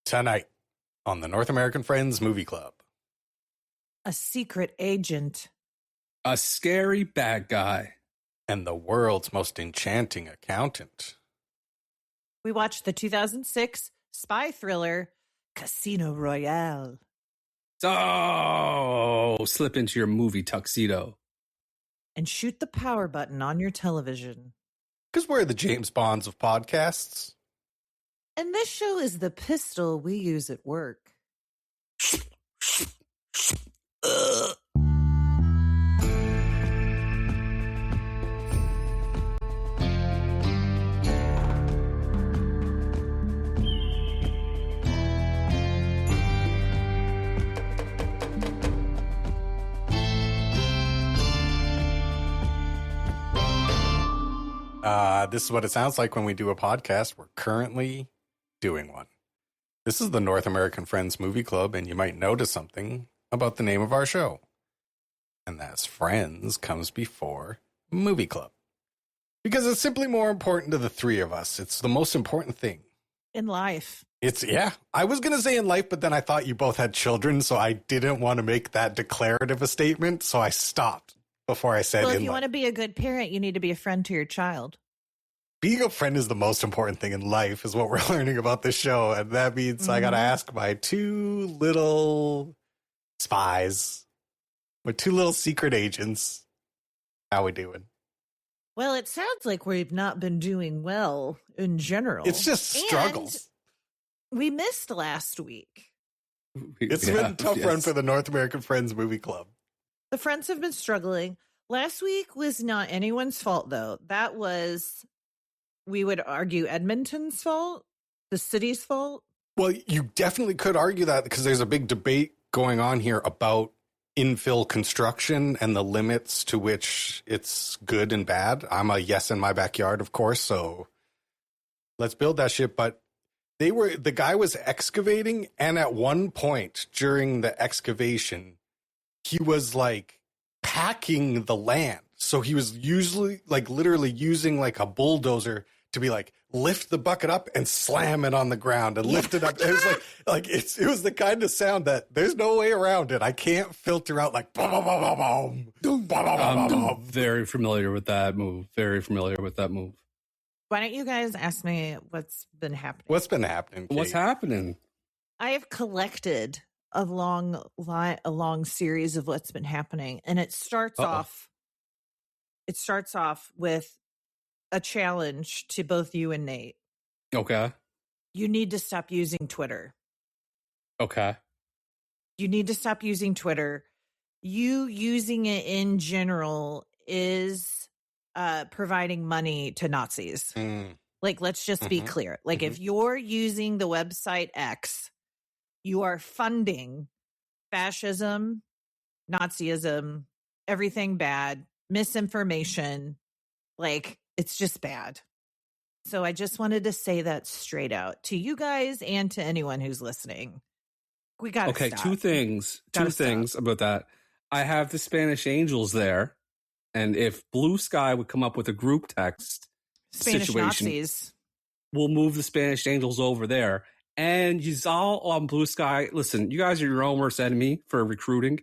Tonight on the North American Friends Movie Club. A secret agent. A scary bad guy. And the world's most enchanting accountant. We watched the 2006 spy thriller Casino Royale. So slip into your movie tuxedo. And shoot the power button on your television. Because we're the James Bonds of podcasts. And this show is the pistol we use at work. This is what it sounds like when we do a podcast. We're currently doing one. This is the North American Friends Movie Club, and you might notice something about the name of our show. And that's Friends comes before Movie Club. Because it's simply more important to the three of us. It's the most important thing. In life. I was going to say in life, but then I thought you both had children, so I didn't want to make that declarative a statement, so I stopped before I said in life. Well, if you want to be a good parent, you need to be a friend to your child. Being a friend is the most important thing in life, is what we're learning about this show. And that means I got to ask my two little spies, my two little secret agents, how we doing? Well, it sounds like we've not been doing well in general. It's just struggles. And we missed last week. It's been a tough run for the North American Friends Movie Club. The friends have been struggling. Last week was not anyone's fault, though. That was, we would argue, Edmonton's fault, the city's fault. Well, you definitely could argue that because there's a big debate going on here about infill construction and the limits to which it's good and bad. I'm a yes in my backyard, of course, so let's build that shit. But the guy was excavating, and at one point during the excavation, he was like packing the land. So he was usually like literally using like a bulldozer to be like, lift the bucket up and slam it on the ground and lift it up. It was like it was the kind of sound that there's no way around it. I can't filter out like boom, boom, boom, boom, boom, I'm very familiar with that move. Why don't you guys ask me what's been happening? What's been happening, Kate? What's happening? I have collected a long series of what's been happening, and it starts off with a challenge to both you and Nate. Okay. You need to stop using Twitter. Okay. You need to stop using Twitter. You using it in general is providing money to Nazis. Like, let's just be clear. Like, if you're using the website X, you are funding fascism, Nazism, everything bad, misinformation. Like, it's just bad. So I just wanted to say that straight out to you guys and to anyone who's listening. We got to stop. Two things about that. I have the Spanish Angels there. And if Blue Sky would come up with a group text Spanish situation, Nazis, we'll move the Spanish Angels over there. And you all on Blue Sky, listen, you guys are your own worst enemy for recruiting.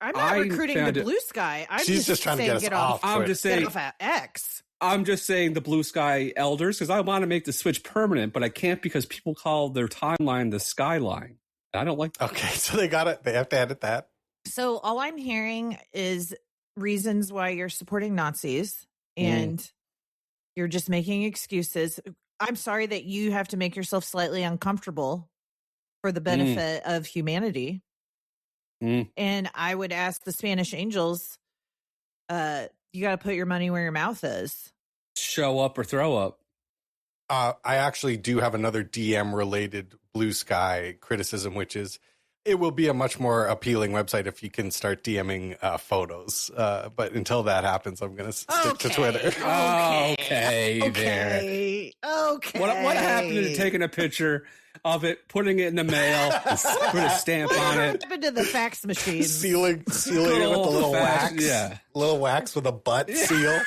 I'm not recruiting the Blue Sky. She's just trying to get us off. I'm just saying, get off at X. I'm just saying the Blue Sky elders, because I want to make the switch permanent, but I can't because people call their timeline the skyline. I don't like that. Okay, so they got it. They have to edit that. So all I'm hearing is reasons why you're supporting Nazis, and you're just making excuses. I'm sorry that you have to make yourself slightly uncomfortable for the benefit of humanity. And I would ask the Spanish Angels, you got to put your money where your mouth is. Show up or throw up. I actually do have another DM-related Blue Sky criticism, which is it will be a much more appealing website if you can start DMing photos. But until that happens, I'm going to stick to Twitter. Okay. What happened to taking a picture of it, putting it in the mail, put a stamp on it? What happened to the fax machine? Sealing it with a little wax. Yeah. Little wax with a butt seal.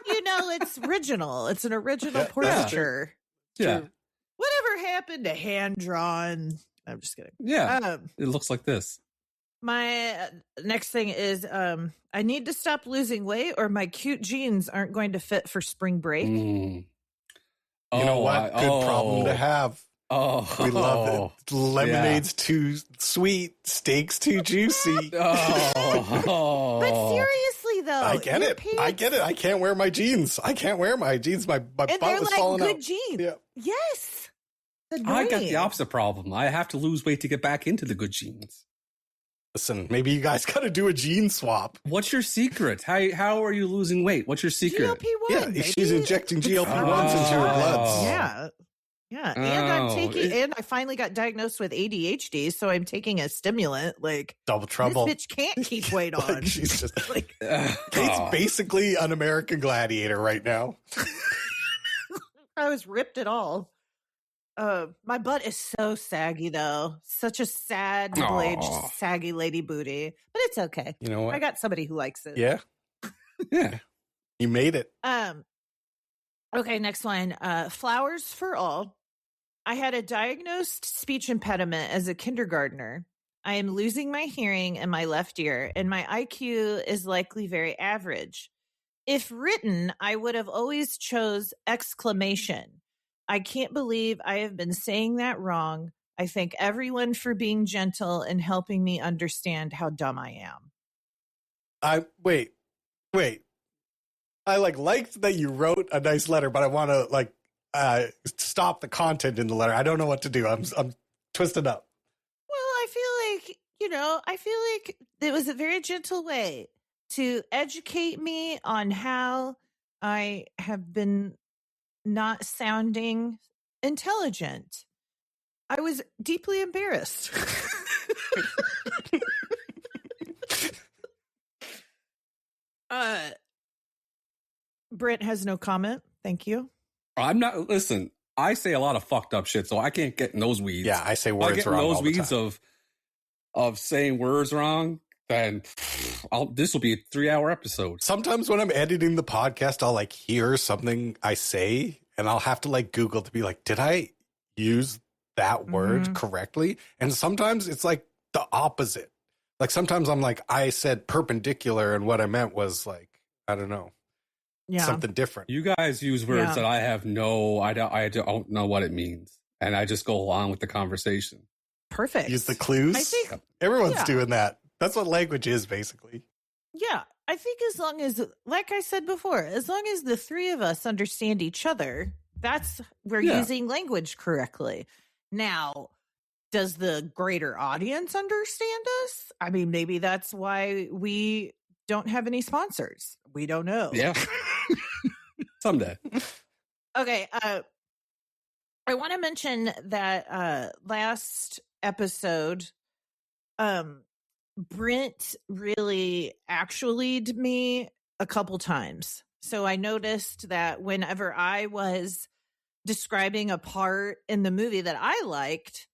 You know, it's original. It's an original portraiture. Yeah. Whatever ever happened to hand drawn? I'm just kidding. Yeah. It looks like this. My next thing is I need to stop losing weight or my cute jeans aren't going to fit for spring break. You know what? Good problem to have. Oh, we love it. Lemonade's too sweet, steak's too juicy. But seriously, though, I get it. I can't wear my jeans. My butt and was falling out. Good jeans. Yeah. Yes. I got the opposite problem. I have to lose weight to get back into the good jeans. Listen, maybe you guys got to do a gene swap. What's your secret? How are you losing weight? What's your secret? GLP-1. Yeah, she's injecting GLP-1s into her bloods. Yeah. Yeah. And I finally got diagnosed with ADHD, so I'm taking a stimulant. Like, double trouble. This bitch can't keep weight on. She's just like, Kate's basically an American Gladiator right now. I was ripped at all. My butt is so saggy, though. Such a sad, middle-aged, saggy lady booty. But it's okay. You know what? I got somebody who likes it. Yeah. Yeah. You made it. Okay, next one. Flowers for all. I had a diagnosed speech impediment as a kindergartner. I am losing my hearing in my left ear, and my IQ is likely very average. If written, I would have always chose exclamation. I can't believe I have been saying that wrong. I thank everyone for being gentle and helping me understand how dumb I am. Wait. I liked that you wrote a nice letter, but I want to stop the content in the letter. I don't know what to do. I'm twisted up. Well, I feel like it was a very gentle way to educate me on how I have been not sounding intelligent. I was deeply embarrassed. Brent has no comment. Thank you. Listen, I say a lot of fucked up shit, so I can't get in those weeds. Yeah, I say words I get wrong in those all the weeds time. of saying words wrong, then this will be a 3-hour episode. Sometimes when I'm editing the podcast, I'll hear something I say and I'll have to Google to be did I use that word correctly? And sometimes it's the opposite. Sometimes I'm I said perpendicular and what I meant was I don't know. Yeah. Something different. You guys use words that I don't know what it means. And I just go along with the conversation. Perfect. Use the clues. I think everyone's doing that. That's what language is, basically. Yeah. I think as long as, like I said before, as long as the three of us understand each other, we're using language correctly. Now, does the greater audience understand us? I mean, maybe that's why we don't have any sponsors. We don't know. Yeah. Someday. Okay. I want to mention that last episode, Brent really actually'd me a couple times. So I noticed that whenever I was describing a part in the movie that I liked,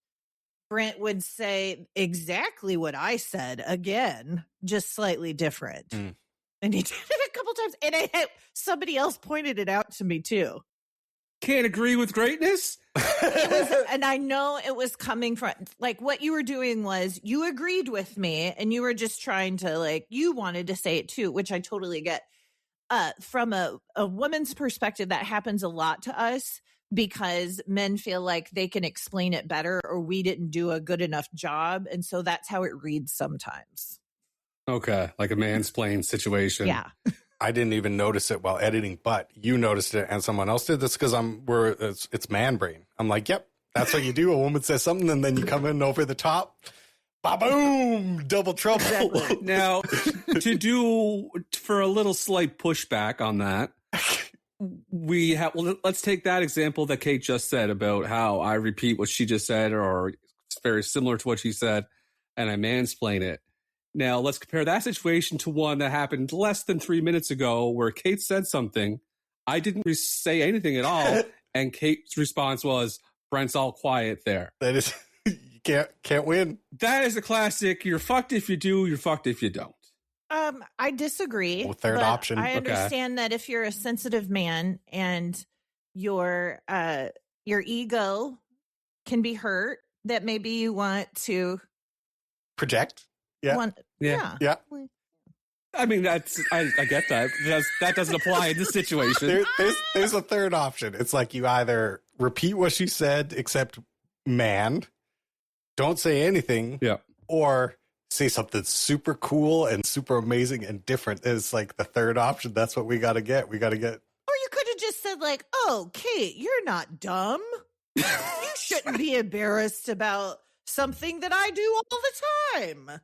Brent would say exactly what I said again, just slightly different. And he did it a couple times. And somebody else pointed it out to me too. Can't agree with greatness? And I know it was coming from what you were doing was you agreed with me and you were just trying to you wanted to say it too, which I totally get. From a woman's perspective, that happens a lot to us because men feel like they can explain it better or we didn't do a good enough job. And so that's how it reads sometimes. Okay. Like a mansplain situation. Yeah. I didn't even notice it while editing, but you noticed it and someone else did. That's because it's man brain. I'm yep, that's what you do. A woman says something and then you come in over the top. Ba-boom! Double trouble. Exactly. Now, for a little slight pushback on that, let's take that example that Kate just said about how I repeat what she just said, or it's very similar to what she said, and I mansplain it. Now, let's compare that situation to one that happened less than 3 minutes ago where Kate said something. I didn't say anything at all. And Kate's response was, Brent's all quiet there. That is, you can't win. That is a classic. You're fucked if you do. You're fucked if you don't. I disagree. Well, third option. I understand that if you're a sensitive man and your ego can be hurt that maybe you want to project. Yeah. Yeah. I mean, I get that. That doesn't apply in this situation. There's a third option. It's like you either repeat what she said, except man, don't say anything, or say something super cool and super amazing and different. It's like the third option. That's what we got to get. Or you could have just said like, "Oh, Kate, you're not dumb. You shouldn't be embarrassed about something that I do all the time."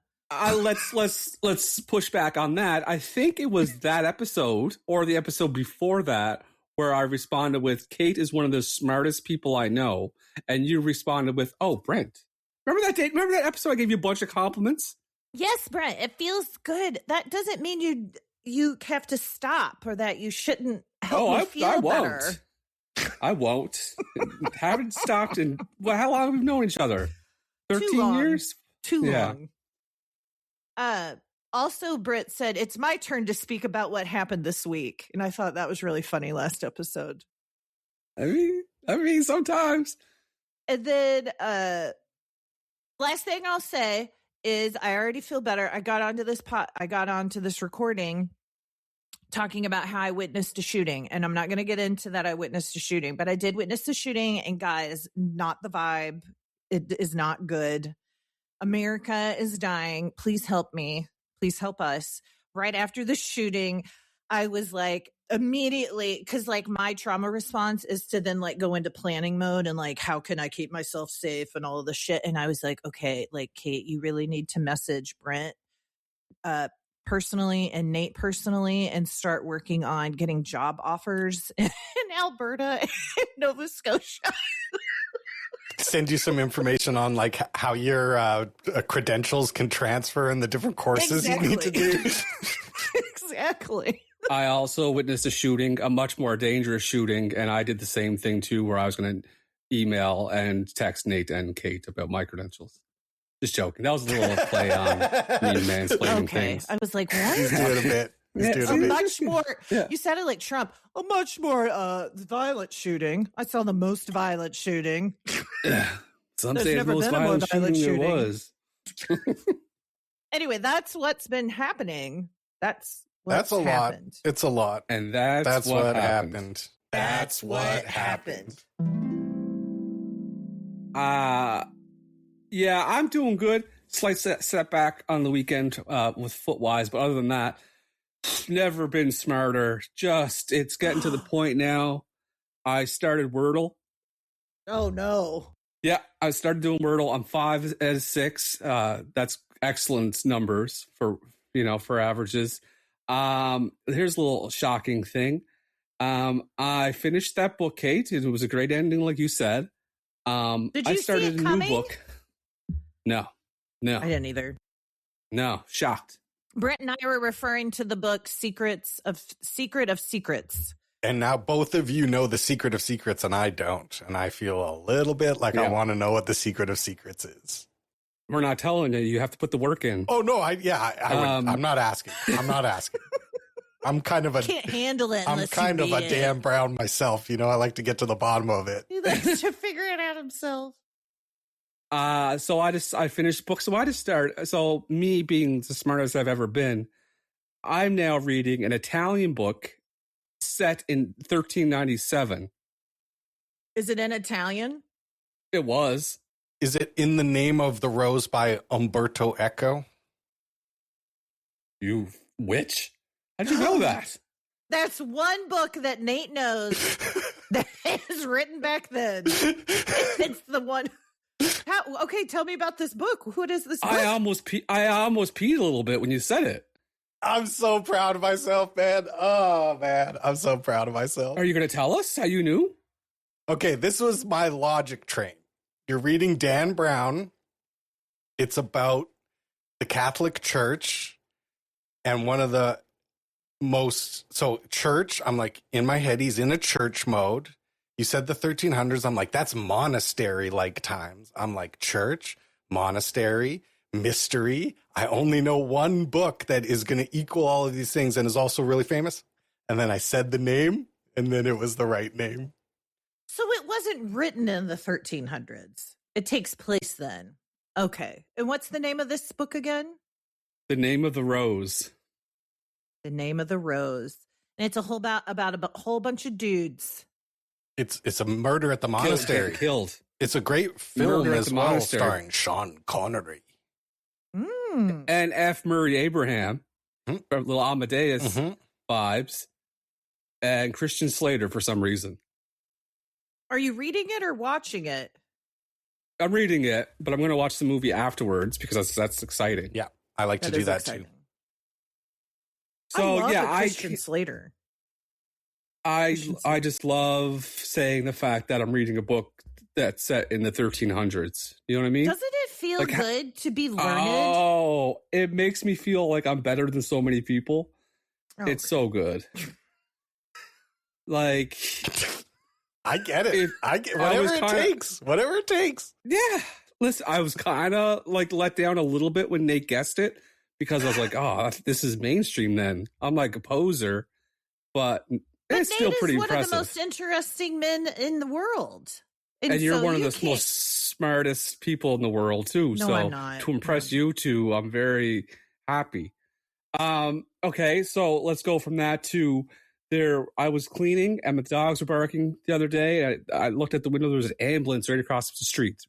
Let's push back on that. I think it was that episode or the episode before that where I responded with, Kate is one of the smartest people I know. And you responded with, oh, Brent. Remember that date? Remember that episode I gave you a bunch of compliments? Yes, Brent. It feels good. That doesn't mean you have to stop or that you shouldn't help me feel better. I won't. Haven't stopped in, how long have we known each other? 13 years? Too long. Also, Britt said, it's my turn to speak about what happened this week. And I thought that was really funny last episode. I mean, sometimes. And then, last thing I'll say is I already feel better. I got onto this recording talking about how I witnessed a shooting. And I'm not going to get into that I witnessed a shooting, but I did witness a shooting. And guys, not the vibe. It is not good. America is dying. Please help me. Please help us. Right after the shooting, I was like immediately, because like my trauma response is to then like go into planning mode and like, how can I keep myself safe and all of the shit. And I was like, okay, like Kate, you really need to message Brent personally and Nate personally and start working on getting job offers in Alberta and Nova Scotia. Send you some information on like how your credentials can transfer and the different courses you need to do. Exactly. I also witnessed a shooting, a much more dangerous shooting, and I did the same thing too, where I was going to email and text Nate and Kate about my credentials. Just joking. That was a little play on me mansplaining things. I was like, what? He's doing a bit. Much more. Yeah. You sounded like Trump. A much more violent shooting. I saw the most violent shooting. Yeah. Some say the most violent shooting there was. Anyway, that's what's been happening. That's a happened. Lot. It's a lot. And that's what happened. That's what happened. Yeah, I'm doing good. Slight setback on the weekend with foot-wise, but other than that, never been smarter. Just, it's getting to the point now. I started Wordle. Oh, no. Yeah, I started doing Wordle. I'm 5 out of 6. That's excellent numbers for averages. Here's a little shocking thing. I finished that book, Kate. It was a great ending, like you said. Did you I started see it coming? New book. No. I didn't either. No, shocked. Brent and I were referring to the book Secret of Secrets. And now both of you know the Secret of Secrets and I don't. And I feel a little bit like I want to know what the Secret of Secrets is. We're not telling you. You have to put the work in. Oh, no. I'm not asking. I'm kind of a... Can't handle it. I'm kind of a Dan Brown myself. I like to get to the bottom of it. He likes to figure it out himself. So I finished the book. So I just started. So me being the smartest I've ever been, I'm now reading an Italian book set in 1397. Is it in Italian? It was. Is it In the Name of the Rose by Umberto Eco? You witch? How'd you know that? That's one book that Nate knows that is written back then. It's the one. Okay, tell me about this book. What is this book? I almost peed a little bit when you said it. I'm so proud of myself, man. Oh, man. I'm so proud of myself. Are you going to tell us how you knew? Okay, this was my logic train. You're reading Dan Brown. It's about the Catholic Church and one of the church, I'm like, in my head, he's in a church mode. You said the 1300s. I'm like, that's monastery-like times. I'm like, church, monastery, mystery. I only know one book that is going to equal all of these things and is also really famous. And then I said the name, and then it was the right name. So it wasn't written in the 1300s. It takes place then. Okay. And what's the name of this book again? The Name of the Rose. The Name of the Rose. And it's a whole about a whole bunch of dudes. It's a murder at the monastery. Killed. It's a great film Murder at as the well, monastery. starring Sean Connery. Mm. And F. Murray Abraham, little Amadeus vibes, and Christian Slater for some reason. Are you reading it or watching it? I'm reading it, but I'm going to watch the movie afterwards because that's exciting. Yeah, I like to do that too. So I love Christian Slater. I just love saying the fact that I'm reading a book that's set in the 1300s. You know what I mean? Doesn't it feel Like, good to be learned? Oh, it makes me feel like I'm better than so many people. Oh, It's so good. Like, I get it. I get whatever it takes. Whatever it takes. Yeah. Listen, I was kind of like let down a little bit when Nate guessed it because I was like, oh, this is mainstream then. I'm like a poser, but it's Nate still pretty is one impressive. of the most interesting men in the world. And you're so one of you the most smartest people in the world too. No, so I'm not. to impress you two, I'm very happy. Okay, so let's go from that to there. I was cleaning and my dogs were barking the other day. I looked at the window. There was an ambulance right across the street,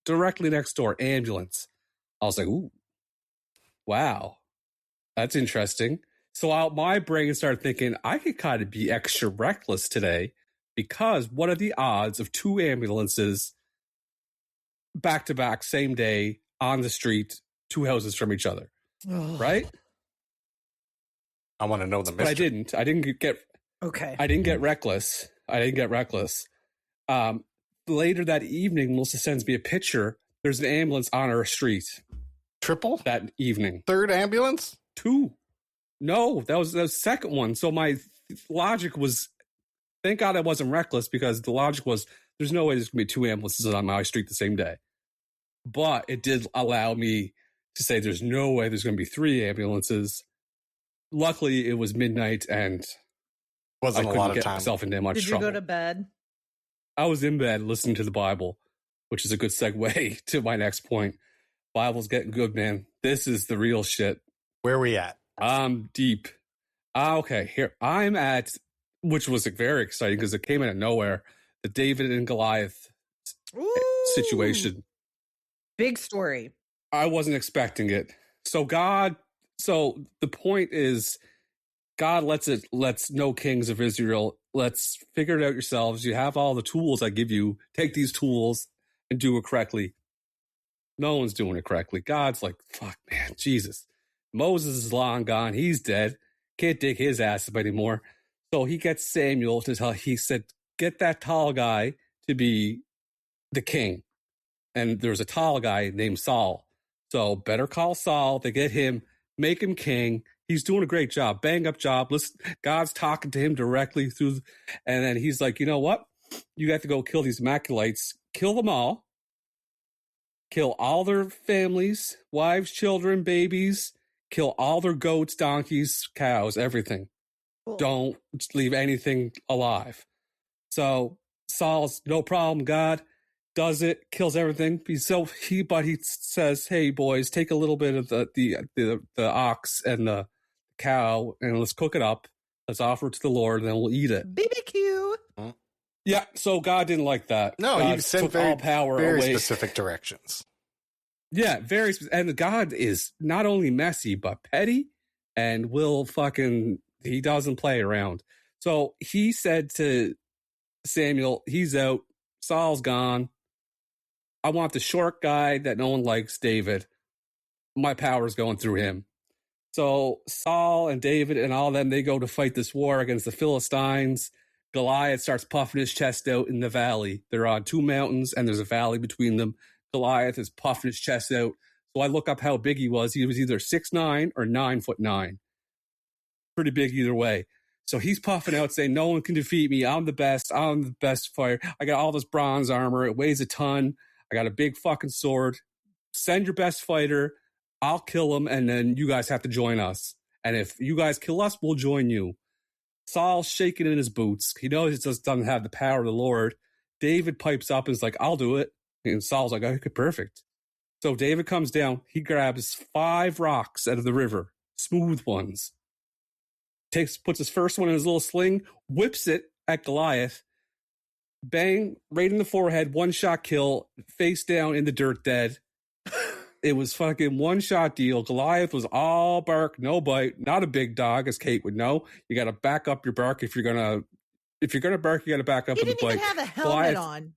directly next door. Ambulance. I was like, ooh, wow, that's interesting. So my brain started thinking I could kind of be extra reckless today. Because what are the odds of two ambulances back to back, same day, on the street, two houses from each other? Right? I want to know the mystery. But I didn't get Okay. I didn't get reckless. Later that evening, Melissa sends me a picture. There's an ambulance on our street. Triple? That evening. Third ambulance? Two. No, that was the second one. So my logic was, thank God I wasn't reckless, because the logic was there's no way there's going to be two ambulances on my street the same day. But it did allow me to say there's no way there's going to be three ambulances. Luckily, it was midnight and wasn't I a couldn't lot of get time. myself into much trouble. Did you go to bed? I was in bed listening to the Bible, which is a good segue to my next point. Bible's getting good, man. This is the real shit. Where are we at? I'm deep. Okay, here I'm at, which was very exciting because it came out of nowhere. The David and Goliath situation. Big story. I wasn't expecting it. So the point is, God lets no kings of Israel. Let's figure it out yourselves. You have all the tools I give you. Take these tools and do it correctly. No one's doing it correctly. God's like, fuck, man, Jesus. Moses is long gone. He's dead. Can't dig his ass up anymore. So he gets Samuel to tell, he said, get that tall guy to be the king. And there's a tall guy named Saul. So better call Saul. They get him, make him king. He's doing a great job, bang up job. Listen, God's talking to him directly through. And then he's like, you know what? You got to go kill these Amalekites, kill them all, kill all their families, wives, children, babies, kill all their goats, donkeys, cows, everything. Cool. Don't leave anything alive. So Saul's no problem. God does it, kills everything. But he says, hey boys, take a little bit of the ox and the cow and let's cook it up. Let's offer it to the Lord and then we'll eat it. BBQ. Yeah, so God didn't like that. No, God he sent all power very away. Specific directions. Yeah, very specific. And God is not only messy, but petty and he doesn't play around. So he said to Samuel, he's out. Saul's gone. I want the short guy that no one likes, David. My power's going through him. So Saul and David and all of them, they go to fight this war against the Philistines. Goliath starts puffing his chest out in the valley. They're on two mountains and there's a valley between them. Goliath is puffing his chest out. So I look up how big he was. He was either 6'9" or 9'9". Pretty big either way. So he's puffing out saying, no one can defeat me. I'm the best. I'm the best fighter. I got all this bronze armor. It weighs a ton. I got a big fucking sword. Send your best fighter. I'll kill him. And then you guys have to join us. And if you guys kill us, we'll join you. Saul's shaking in his boots. He knows he just doesn't have the power of the Lord. David pipes up and is like, I'll do it. And Saul's like, okay, perfect. So David comes down. He grabs 5 rocks out of the river, smooth ones. Puts his first one in his little sling, whips it at Goliath. Bang, right in the forehead, 1-shot kill, face down in the dirt, dead. It was fucking 1-shot deal. Goliath was all bark, no bite, not a big dog, as Kate would know. You got to back up your bark if you're gonna bark. You got to back up with a bite. He didn't even have a helmet on.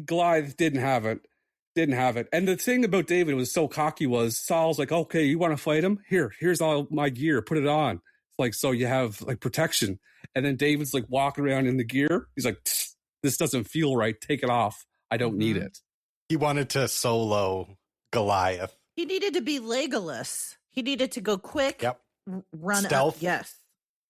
Goliath didn't have it. And the thing about David was so cocky was Saul's like, okay, you want to fight him? Here's all my gear. Put it on. It's like, so you have like protection. And then David's like walking around in the gear. He's like, this doesn't feel right. Take it off. I don't need it. He wanted to solo Goliath. He needed to be Legolas. He needed to go quick. Yep. Run Stealth. up. Yes.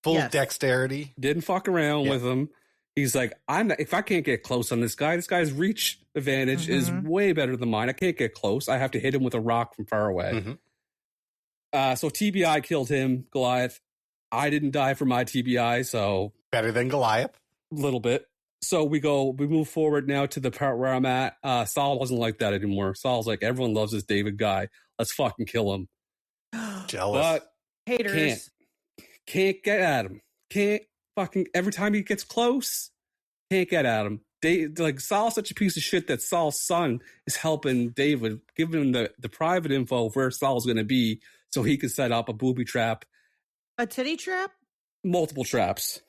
Full dexterity. Didn't fuck around with him. He's like, if I can't get close on this guy's reach advantage is way better than mine. I can't get close. I have to hit him with a rock from far away. So TBI killed him, Goliath. I didn't die for my TBI, so better than Goliath. A little bit. So we move forward now to the part where I'm at. Saul wasn't like that anymore. Saul's like, everyone loves this David guy. Let's fucking kill him. Jealous. But haters. Can't get at him. Can't fucking, every time he gets close, can't get at him. Like Saul's such a piece of shit that Saul's son is helping David, giving him the private info of where Saul's going to be so he can set up a booby trap. A titty trap? Multiple traps.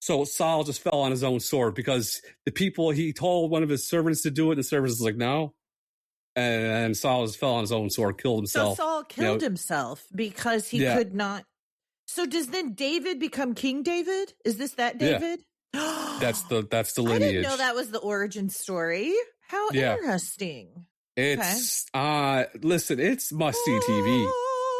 So Saul just fell on his own sword because the people, he told one of his servants to do it, and the servant was like, no. And Saul just fell on his own sword, killed himself. So Saul killed himself because he could not. So does then David become King David? Is this that David? Yeah. That's the lineage. I didn't know that was the origin story. How interesting. It's listen, it's must-see TV.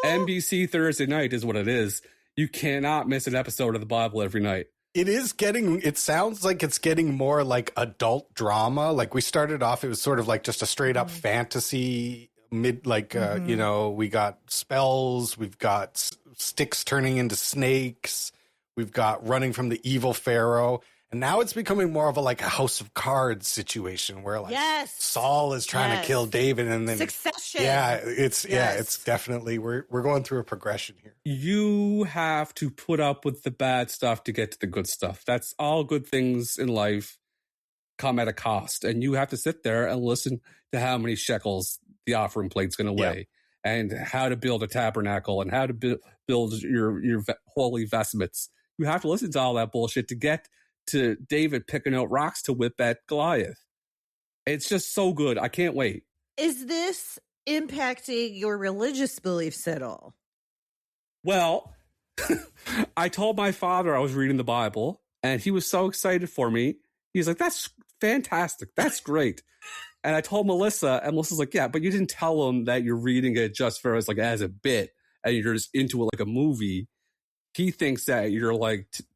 NBC Thursday night is what it is. You cannot miss an episode of the Bible every night. It sounds like it's getting more like adult drama. Like we started off, it was sort of like just a straight up fantasy we got spells, we've got sticks turning into snakes, we've got running from the evil Pharaoh. And now it's becoming more of a House of Cards situation where Saul is trying to kill David, and then Succession. It's definitely we're going through a progression here. You have to put up with the bad stuff to get to the good stuff. That's all good things in life come at a cost, and you have to sit there and listen to how many shekels the offering plate's going to weigh, and how to build a tabernacle, and how to build your holy vestments. You have to listen to all that bullshit to get to David picking out rocks to whip at Goliath. It's just so good. I can't wait. Is this impacting your religious beliefs at all? Well, I told my father I was reading the Bible, and he was so excited for me. He's like, that's fantastic. That's great. And I told Melissa, and Melissa's like, yeah, but you didn't tell him that you're reading it just for as a bit, and you're just into it like a movie. He thinks that you're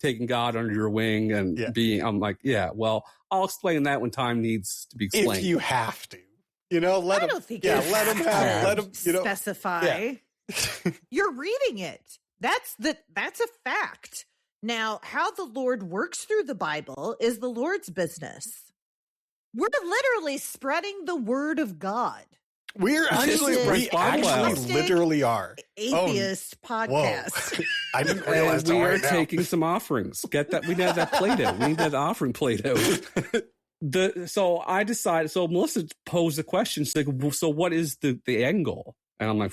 taking God under your wing and being, I'm like, yeah, well, I'll explain that when time needs to be explained. If you have to, let him specify. Yeah. You're reading it. That's a fact. Now, how the Lord works through the Bible is the Lord's business. We're literally spreading the word of God. We actually literally are atheist podcast. I didn't realize we are taking some offerings. Get that? We need that played out. We need that offering played out. So I decided. So Melissa posed the question. She's like, "So what is the end goal?" And I'm like,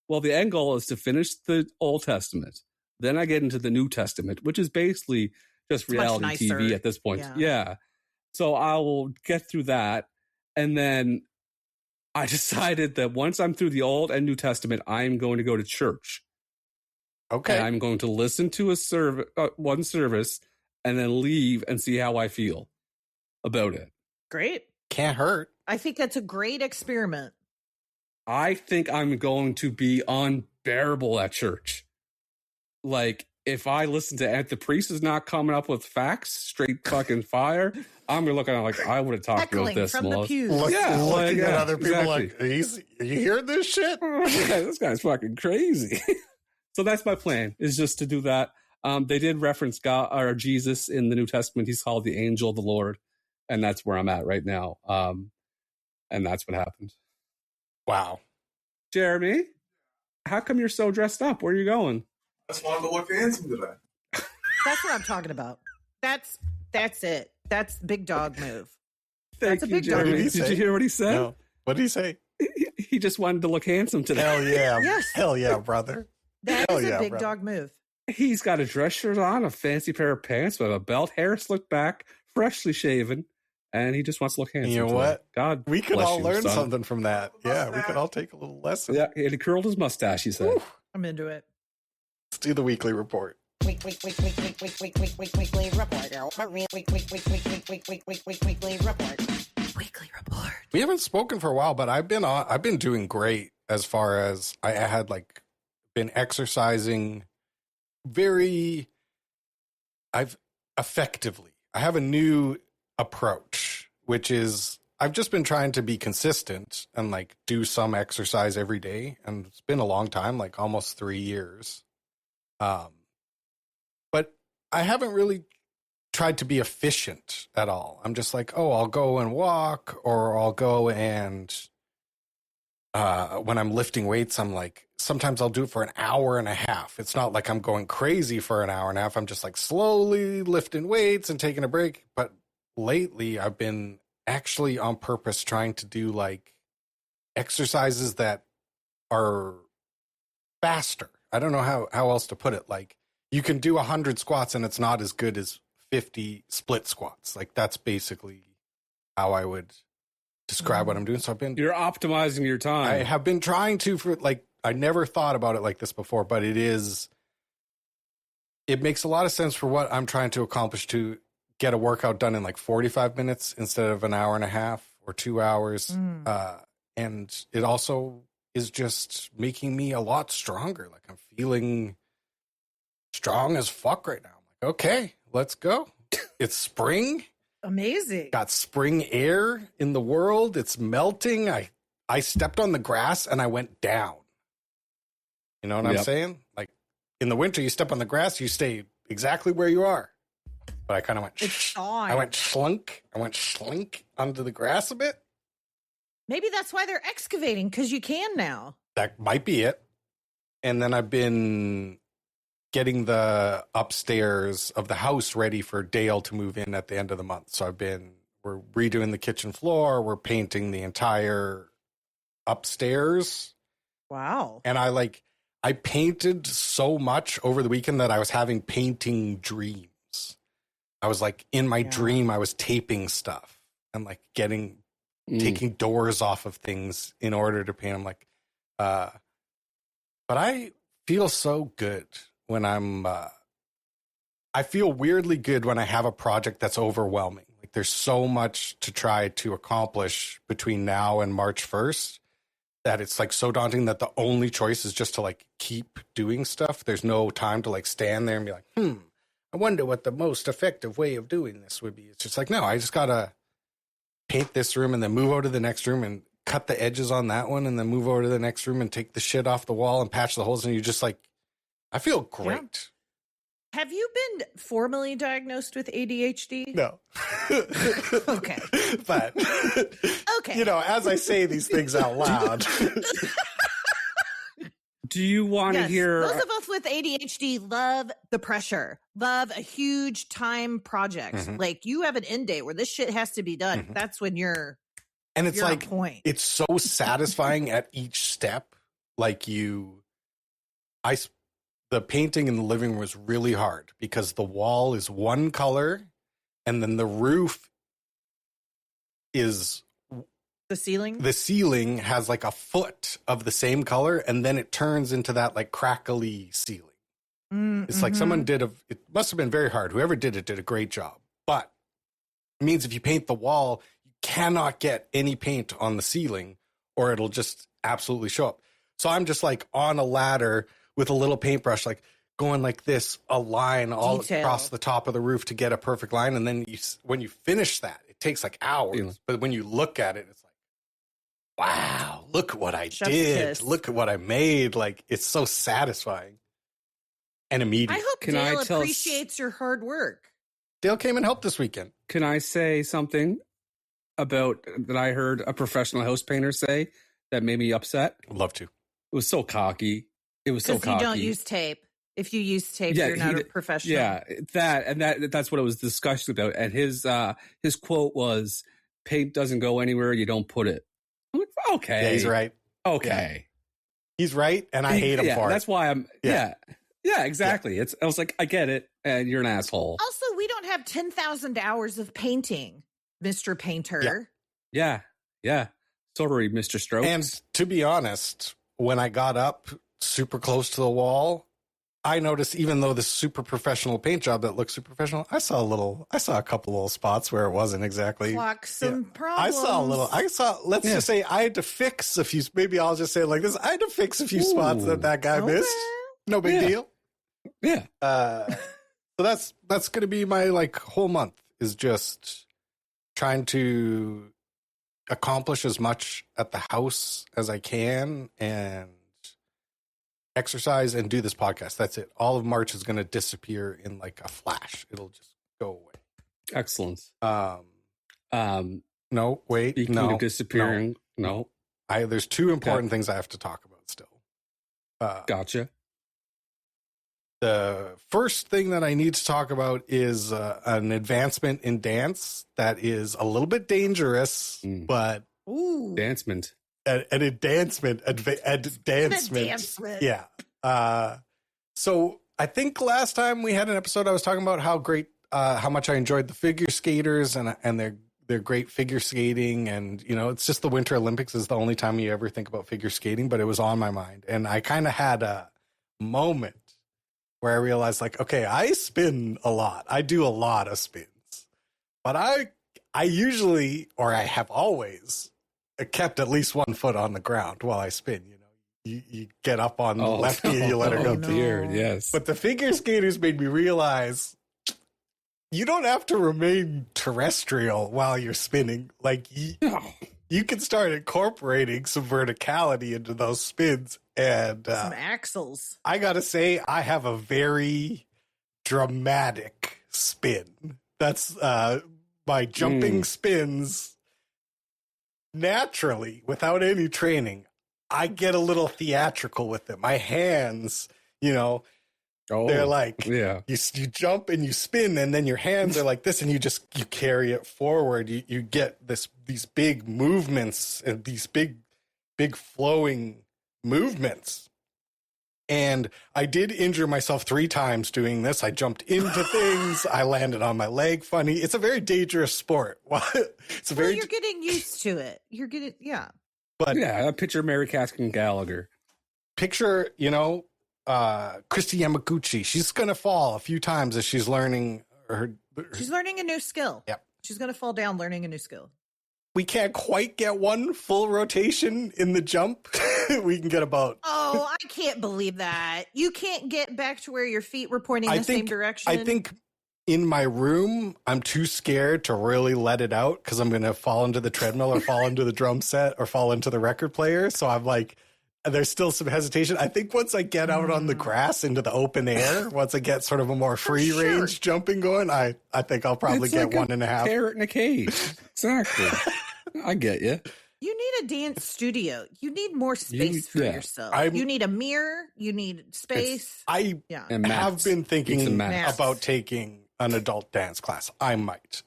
"Well, the end goal is to finish the Old Testament. Then I get into the New Testament, which is basically just reality TV at this point. Yeah. So I will get through that, and then." I decided that once I'm through the Old and New Testament, I'm going to go to church. Okay. And I'm going to listen to one service and then leave and see how I feel about it. Great. Can't hurt. I think that's a great experiment. I think I'm going to be unbearable at church. If I listen to the priest is not coming up with facts, straight fucking fire, I'm going to look at it I would have talked about this. From the pews. Looking at other people are you hearing this shit? Yeah, this guy's fucking crazy. So that's my plan, is just to do that. They did reference God or Jesus in the New Testament. He's called the angel of the Lord. And that's where I'm at right now. And that's what happened. Wow. Jeremy, how come you're so dressed up? Where are you going? I just wanted to look handsome today. That's what I'm talking about. That's it. That's the big dog move. Thank That's a you, big dog Jeremy. move. Did you hear what he said? No. What did he say? He just wanted to look handsome today. Hell yeah. Yes. Hell yeah, brother. That Hell is yeah, a big brother. dog move. He's got a dress shirt on, a fancy pair of pants with a belt, hair slicked back, freshly shaven, and he just wants to look handsome. You know today. what? God, We could bless all you, learn son. something from that. Yeah, we could all take a little lesson. Yeah, and he curled his mustache, he said. Whew. I'm into it. Let's do the weekly report. Weekly report. We haven't spoken for a while, but I've been doing great as far as I had been exercising effectively. I have a new approach, which is I've just been trying to be consistent and do some exercise every day. And it's been a long time, almost 3 years. But I haven't really tried to be efficient at all. I'm just I'll go and walk, or I'll go and when I'm lifting weights, I'm sometimes I'll do it for an hour and a half. It's not like I'm going crazy for an hour and a half. I'm just slowly lifting weights and taking a break. But lately I've been actually on purpose trying to do exercises that are faster. I don't know how else to put it. You can do 100 squats and it's not as good as 50 split squats. That's basically how I would describe what I'm doing. So You're optimizing your time. I have been trying to I never thought about it like this before, but it makes a lot of sense for what I'm trying to accomplish, to get a workout done in 45 minutes instead of an hour and a half or 2 hours. And it also is just making me a lot stronger. I'm feeling strong as fuck right now. I'm okay, let's go. It's spring. Amazing. Got spring air in the world. It's melting. I stepped on the grass and I went down. You know what I'm saying? In the winter, you step on the grass, you stay exactly where you are. But I kind of went, I went slunk onto the grass a bit. Maybe that's why they're excavating, because you can now. That might be it. And then I've been getting the upstairs of the house ready for Dale to move in at the end of the month. So we're redoing the kitchen floor. We're painting the entire upstairs. Wow. And I painted so much over the weekend that I was having painting dreams. I was in my dream, I was taping stuff and taking doors off of things in order to paint. I'm but I feel so good when I feel weirdly good when I have a project that's overwhelming. There's so much to try to accomplish between now and March 1st that it's so daunting that the only choice is just to keep doing stuff. There's no time to stand there and be I wonder what the most effective way of doing this would be. It's just no, I just gotta paint this room and then move over to the next room and cut the edges on that one and then move over to the next room and take the shit off the wall and patch the holes. And you just I feel great. Yeah. Have you been formally diagnosed with ADHD? No. Okay. But, okay. As I say these things out loud. Do you want to hear? Those of us with ADHD love the pressure, love a huge time project. Mm-hmm. You have an end date where this shit has to be done. Mm-hmm. That's when you're and it's on point. It's so satisfying at each step. The painting in the living room was really hard because the wall is one color and then the roof is the ceiling. The ceiling has a foot of the same color and then it turns into that crackly ceiling. It's someone it must have been very hard. Whoever did it did a great job. But it means if you paint the wall, you cannot get any paint on the ceiling or it'll just absolutely show up. So I'm just on a ladder with a little paintbrush, going this, a line all across the top of the roof to get a perfect line. And then when you finish that, it takes hours. Yeah. But when you look at it, it's wow, look at what I did. Kiss. Look at what I made. It's so satisfying and immediate. I hope Dale appreciates your hard work. Dale came and helped this weekend. Can I say something about that I heard a professional house painter say that made me upset? I'd love to. It was so cocky. It was so cocky. You don't use tape. If you use tape, you're not a professional. Yeah, that's what it was discussion about. And his quote was, "Paint doesn't go anywhere you don't put it." I'm like, okay, Yeah, he's right. Okay, yeah. He's right, and I hate him for it. That's why I'm. Yeah, exactly. Yeah. I was like, I get it, and you're an asshole. Also, we don't have 10,000 hours of painting, Mr. Painter. Yeah. Sorry, Mr. Strokes. And to be honest, when I got up super close to the wall, I noticed, even though this super professional paint job that looks super professional, I saw a couple little spots where it wasn't exactly. Clock some problems. Let's just say I had to fix a few, maybe I'll just say it like this. I had to fix a few spots that guy missed. No big deal. Yeah. So that's going to be my whole month, is just trying to accomplish as much at the house as I can and exercise and do this podcast. That's it. All of March is going to disappear in like a flash. It'll just go away. Excellent. No, wait. Speaking of disappearing. No. There's two important things I have to talk about still. Gotcha. The first thing that I need to talk about is an advancement in dance that is a little bit dangerous, but advancement. An advancement. Yeah. So I think last time we had an episode, I was talking about how much I enjoyed the figure skaters and their great figure skating. And, it's just the Winter Olympics is the only time you ever think about figure skating, but it was on my mind. And I kind of had a moment where I realized, okay, I spin a lot. I do a lot of spins, but I usually, or I have always, kept at least one foot on the ground while I spin. You get up on the left knee, you let her go. Dear, yes. But the figure skaters made me realize you don't have to remain terrestrial while you're spinning. You can start incorporating some verticality into those spins. And some axles. I gotta say, I have a very dramatic spin. That's my jumping spins. Naturally, without any training, I get a little theatrical with it. My hands, they're like, you jump and you spin, and then your hands are like this, and you carry it forward. You get these big movements and these big flowing movements. And I did injure myself 3 times doing this. I jumped into things. I landed on my leg funny. It's a very dangerous sport. You're getting used to it. But I picture Mary Caskin Gallagher. Picture, Christy Yamaguchi. She's going to fall a few times as she's learning She's learning a new skill. Yep. She's going to fall down learning a new skill. We can't quite get one full rotation in the jump. We can get about... Oh, I can't believe that. You can't get back to where your feet were pointing the same direction? I think in my room, I'm too scared to really let it out because I'm going to fall into the treadmill or fall into the drum set or fall into the record player. So I'm like, there's still some hesitation. I think once I get out on the grass into the open air, once I get sort of a more free range jumping going, I think I'll probably get 1.5. Carrot in a cage. Exactly. I get you. You need a dance studio. You need more space for yourself. You need a mirror. You need space. I have been thinking about taking an adult dance class. I might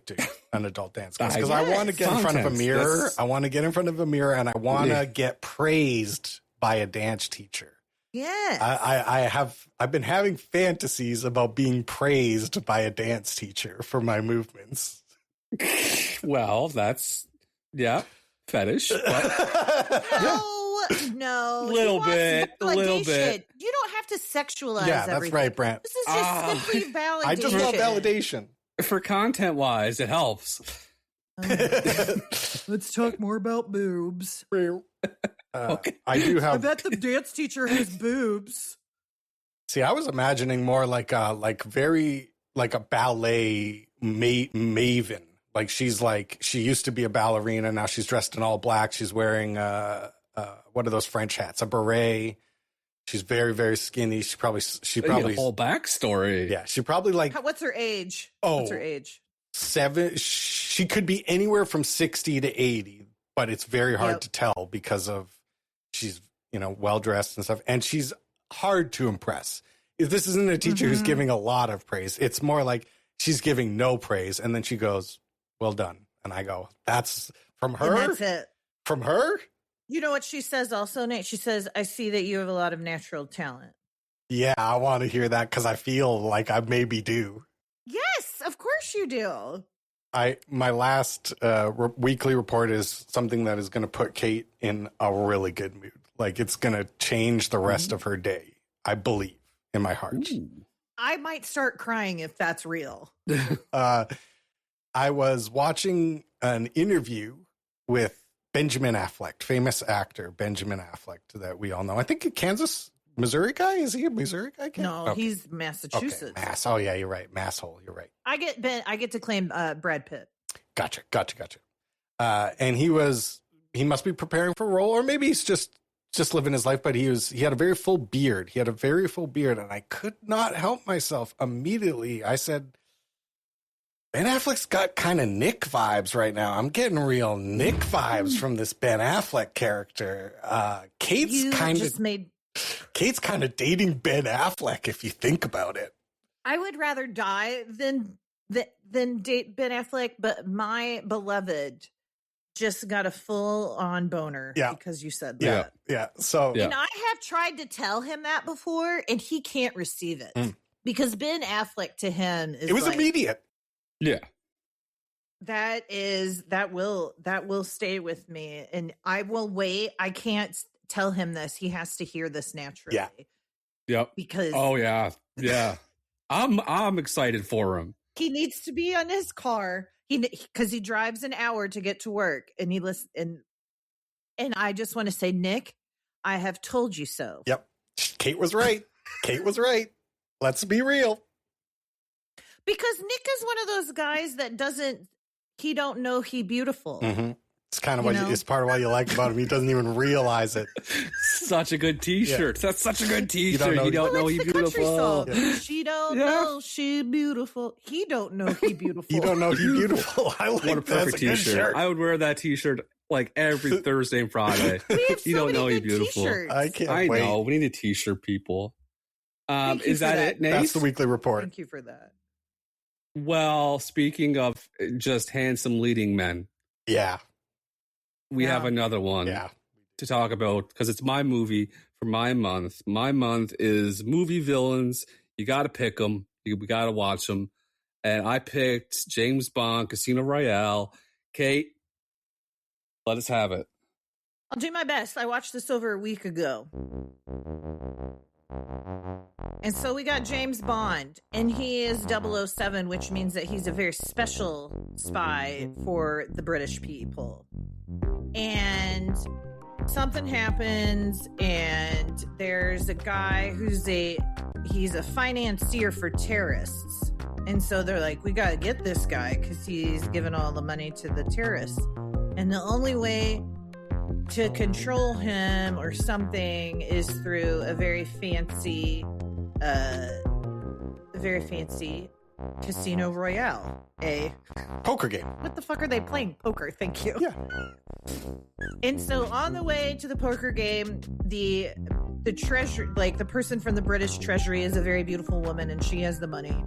do an adult dance class because I want to get in front of a mirror. I want to get in front of a mirror and I want to get praised by a dance teacher. Yes. I've been having fantasies about being praised by a dance teacher for my movements. Well, that's fetish. But, No. A little bit. You don't have to sexualize that's everything. right, Brent. This is just simply validation. I just love validation. For content-wise, it helps. Let's talk more about boobs. Okay. I bet the dance teacher has boobs. See, I was imagining more like a ballet maven. Like she used to be a ballerina. Now she's dressed in all black. She's wearing what are those French hats? A beret. She's very, very skinny. She probably a whole backstory. Yeah, she probably like. What's her age? Oh, what's her age? 7. She could be anywhere from 60 to 80, but it's very hard to tell because of she's well dressed and stuff, and she's hard to impress. If this isn't a teacher who's giving a lot of praise, it's more like she's giving no praise, and then she goes, "Well done," and I go, "That's from her." And that's it. From her. You know what she says also, Nate? She says, "I see that you have a lot of natural talent." Yeah, I want to hear that because I feel like I maybe do. Yes, of course you do. My last weekly report is something that is going to put Kate in a really good mood. Like it's going to change the rest of her day. I believe in my heart. Ooh. I might start crying if that's real. I was watching an interview with Benjamin Affleck, famous actor Benjamin Affleck, that we all know. I think a Missouri guy. Is he a Missouri guy? No, okay. He's Massachusetts. Okay, Oh yeah, you're right. Masshole. You're right. I get to claim Brad Pitt. Gotcha. And he must be preparing for a role, or maybe he's just living his life. But he had a very full beard. And I could not help myself. Immediately, I said, Ben Affleck's got kind of Nick vibes right now. I'm getting real Nick vibes from this Ben Affleck character. Kate's kind of dating Ben Affleck if you think about it. I would rather die than date Ben Affleck, but my beloved just got a full-on boner because you said that. Yeah. So, and I have tried to tell him that before, and he can't receive it because Ben Affleck to him is immediate. Yeah. That will stay with me, and I will wait. I can't tell him this. He has to hear this naturally. Yeah. Yep. Because yeah. I'm excited for him. He needs to be on his car. Because he drives an hour to get to work, and he listens. And I just want to say, Nick, I have told you so. Yep. Kate was right. Let's be real. Because Nick is one of those guys that don't know he beautiful. Mm-hmm. It's kind of it's part of what you like about him. He doesn't even realize it. Such a good T-shirt. Yeah. That's such a good T-shirt. You don't know he's beautiful. Yeah. She don't know she beautiful. He don't know he beautiful. You don't know he beautiful. I like what a perfect T-shirt. I would wear that T-shirt like every Thursday and Friday. You don't know he beautiful. T-shirts. I know. We need a T-shirt, people. Is that it, Nate? That's the weekly report. Thank you for that. Well, speaking of just handsome leading men. Yeah. We have another one to talk about because it's my movie for my month. My month is movie villains. You got to pick them. We got to watch them. And I picked James Bond, Casino Royale. Kate, let us have it. I'll do my best. I watched this over a week ago. And so we got James Bond, and he is 007, which means that he's a very special spy for the British people. And something happens, and there's a guy he's a financier for terrorists. And so they're like, we got to get this guy because he's giving all the money to the terrorists. And the only way to control him or something is through a very fancy Casino Royale, a poker game. What the fuck are they playing? Poker. Thank you. Yeah. And so on the way to the poker game, the treasury, like the person from the British Treasury, is a very beautiful woman, and she has the money.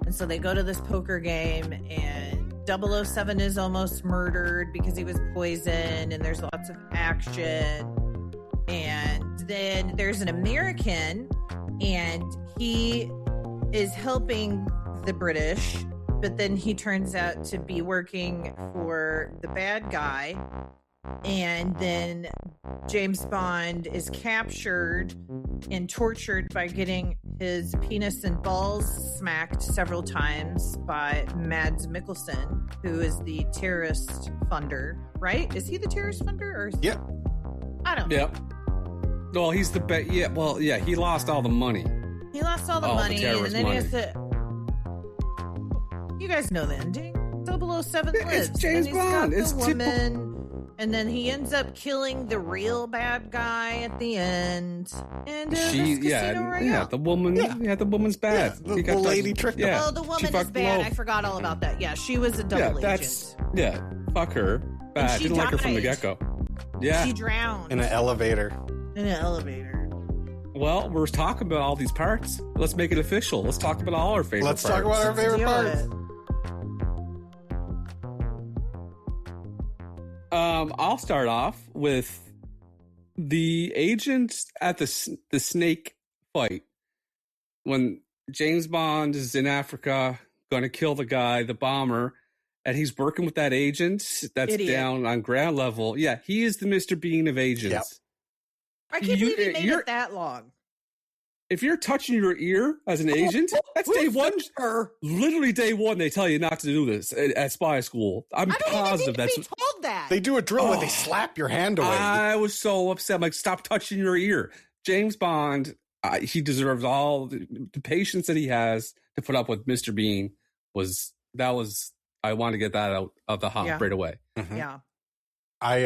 And so they go to this poker game, and 007 is almost murdered because he was poisoned, and there's lots of action. And then there's an American, and he is helping the British, but then he turns out to be working for the bad guy. And then James Bond is captured and tortured by getting his penis and balls smacked several times by Mads Mikkelsen, who is the terrorist funder, right? Is he the terrorist funder? Or yeah. I don't know. Yeah. Well, he's the best. Yeah. Well, yeah. He lost all the money. He lost all the money, and then money. he has to. You guys know the ending. 007 lives. It's James and Bond. Got the woman. And then he ends up killing the real bad guy at the end. And Casino Royale. Yeah, the woman. Yeah, the woman's bad. Yeah, the lady tricked him. Well, the woman is bad. I forgot all about that. Yeah, she was a double agent. Fuck her. Bad. Didn't like her from the get-go. Yeah. She drowned. In an elevator. Well, we're talking about all these parts. Let's make it official. Let's talk about all our favorite parts. Let's talk about our favorite parts. I'll start off with the agent at the snake fight. When James Bond is in Africa, going to kill the guy, the bomber, and he's working with that agent that's down on ground level. Yeah, he is the Mr. Bean of agents. Yep. I can't believe he made it that long. If you're touching your ear as an agent, that's day one. Literally day one, they tell you not to do this at spy school. I'm positive that's be told that. They do a drill where they slap your hand away. I was so upset. I'm like, stop touching your ear. James Bond, he deserves all the patience that he has to put up with Mr. Bean. I want to get that out of the hump right away. Mm-hmm. Yeah. I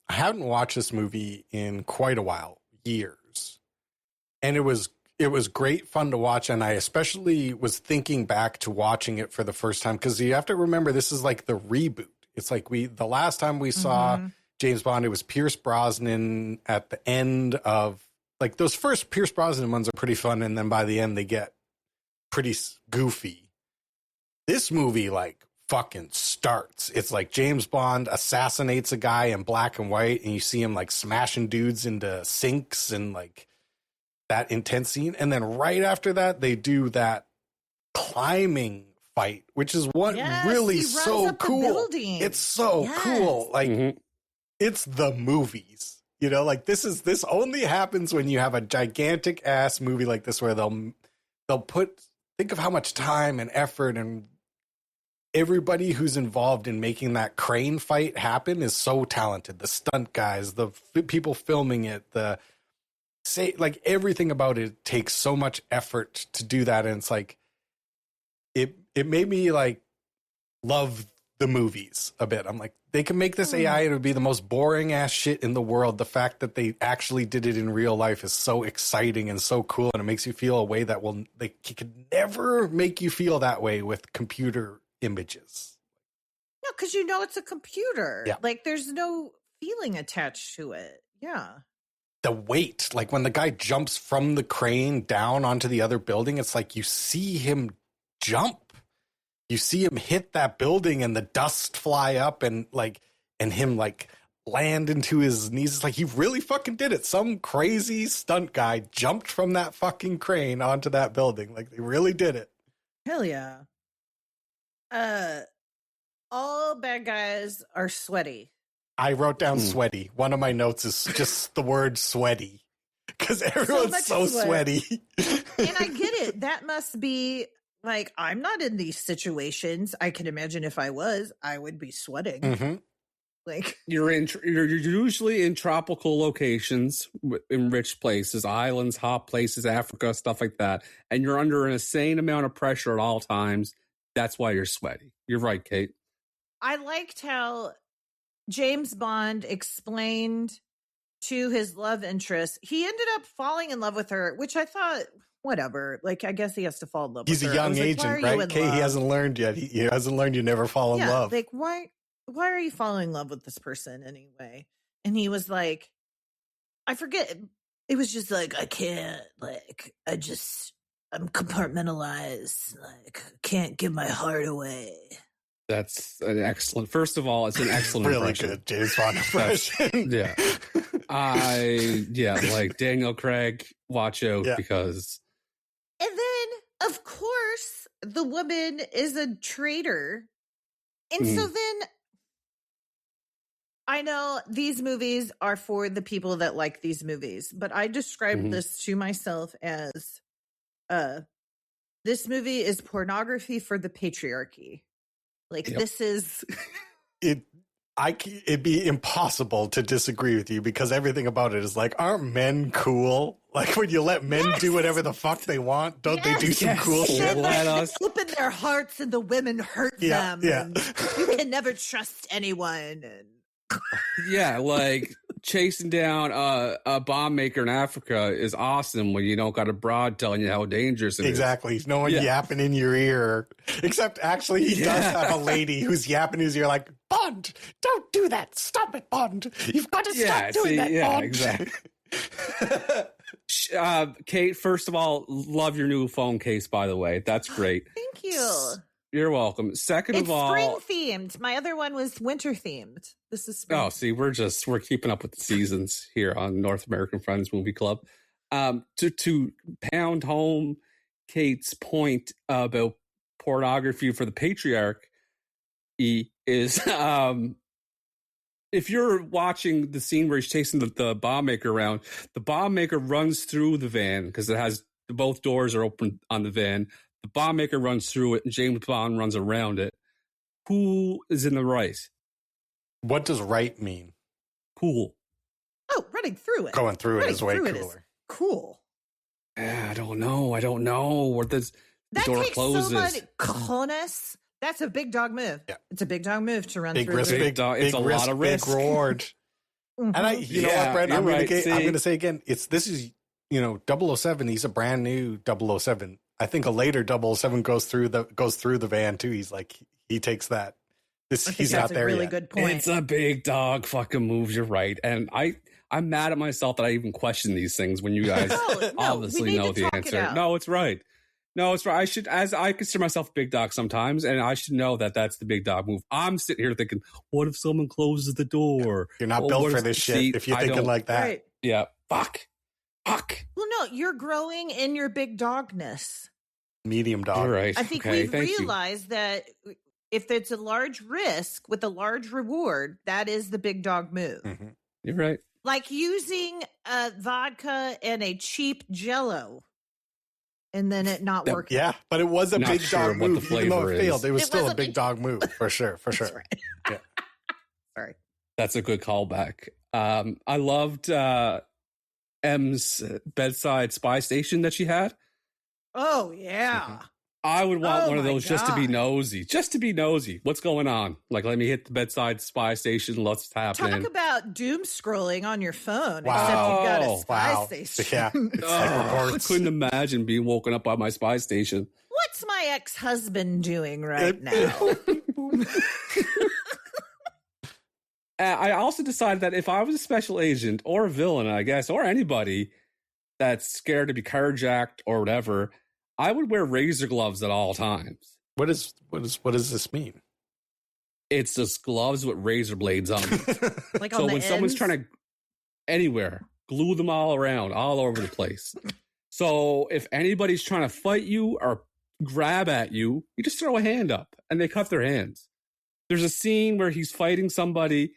haven't watched this movie in quite a while, years. And it was great fun to watch. And I especially was thinking back to watching it for the first time, because you have to remember, this is like the reboot. It's like the last time we saw James Bond, it was Pierce Brosnan at the end of, like, those first Pierce Brosnan ones are pretty fun. And then by the end, they get pretty goofy. This movie, like, fucking starts. It's like James Bond assassinates a guy in black and white, and you see him like smashing dudes into sinks and like that intense scene. And then right after that, they do that climbing fight, which is what really so cool. It's so cool. Like it's the movies, you know, like this only happens when you have a gigantic ass movie like this, where they'll think of how much time and effort and everybody who's involved in making that crane fight happen is so talented. The stunt guys, the people filming it, like everything about it takes so much effort to do that. And it's like, it made me like love the movies a bit. I'm like, they can make this AI, it would be the most boring ass shit in the world. The fact that they actually did it in real life is so exciting and so cool. And it makes you feel a way that they could never make you feel that way with computer images. No, because you know it's a computer. Yeah. Like there's no feeling attached to it. Yeah. The weight, like when the guy jumps from the crane down onto the other building, it's like you see him jump. You see him hit that building and the dust fly up and him like land into his knees. It's like he really fucking did it. Some crazy stunt guy jumped from that fucking crane onto that building. Like they really did it. Hell yeah. All bad guys are sweaty. I wrote down sweaty. One of my notes is just the word sweaty, because everyone's so sweaty. And I get it. That must be like, I'm not in these situations. I can imagine if I was, I would be sweating. Mm-hmm. Like you're usually in tropical locations, in rich places, islands, hot places, Africa, stuff like that. And you're under an insane amount of pressure at all times. That's why you're sweaty. You're right, Kate. I liked how James Bond explained to his love interest. He ended up falling in love with her, which I thought, whatever. Like, I guess he has to fall in love with her. He's a young agent, right? Kate, he hasn't learned yet. He hasn't learned you never fall in love. Like, why are you falling in love with this person anyway? And he was like, I forget. It was just like, I can't, like, I'm compartmentalized. Like, can't give my heart away. That's an excellent. First of all, it's an excellent really impression. Good James Bond impression. Like Daniel Craig, watch out because. And then, of course, the woman is a traitor, and so then I know these movies are for the people that like these movies, but I described this to myself as, this movie is pornography for the patriarchy. Like this is it'd be impossible to disagree with you, because everything about it is like, aren't men cool? Like when you let men do whatever the fuck they want, don't they do some cool shit? Let us open their hearts and the women hurt them. Yeah. And you can never trust anyone. And Yeah, like chasing down a bomb maker in Africa is awesome when you don't got a broad telling you how dangerous it is. Exactly. No one yapping in your ear. Except actually he does have a lady who's yapping in his ear like, Bond, don't do that. Stop it, Bond. You've got to stop doing that, Bond. Exactly. Kate, first of all, love your new phone case, by the way. That's great. Thank you. You're welcome. Second of all, spring themed. My other one was winter themed. This is spring. Oh, see, we're keeping up with the seasons here on North American Friends Movie Club. To pound home Kate's point about pornography for the patriarch is if you're watching the scene where he's chasing the bomb maker around, the bomb maker runs through the van because it has both doors are open on the van. The bomb maker runs through it and James Bond runs around it. Who is in the right? What does right mean? Cool. Oh, running through it. Going through it is way cooler. Cool. I don't know. Or the door closes. So much cojones. That's a big dog move. Yeah. It's a big dog move to run through. Big dog. It's a lot of risk. Big reward. And you know what, Brett? I'm going to say again. This is 007. He's a brand new 007. I think a later 007 goes through the van too. He's like he takes that. He's not there yet. That's a really good point. It's a big dog fucking move. You're right, and I'm mad at myself that I even question these things when you guys obviously know the answer. No, it's right. I consider myself a big dog sometimes, and I should know that that's the big dog move. I'm sitting here thinking, what if someone closes the door? You're not built for this shit if you're thinking like that. Right. Yeah. Fuck. Well, no, you're growing in your big dogness. Medium dog. You're right. I think we've realized that if it's a large risk with a large reward, that is the big dog move. Mm-hmm. You're right. Like using vodka and a cheap Jell-O and then it not working. Yeah, but it was a big dog move. Even though it failed, it was still a big dog move for sure. That's right. Yeah. Sorry. That's a good callback. I loved M's bedside spy station that she had. Oh, yeah. Mm-hmm. I would want one of those just to be nosy. What's going on? Like, let me hit the bedside spy station. What's happening? Talk about doom scrolling on your phone. Wow. Except you've got a spy station. Yeah. It's like I couldn't imagine being woken up by my spy station. What's my ex-husband doing right now? I also decided that if I was a special agent or a villain, I guess, or anybody that's scared to be carjacked or whatever, I would wear razor gloves at all times. What does this mean? It's just gloves with razor blades on them. Like so on the when someone's ends? trying to anywhere, glue them all around, all over the place. So if anybody's trying to fight you or grab at you, you just throw a hand up and they cut their hands. There's a scene where he's fighting somebody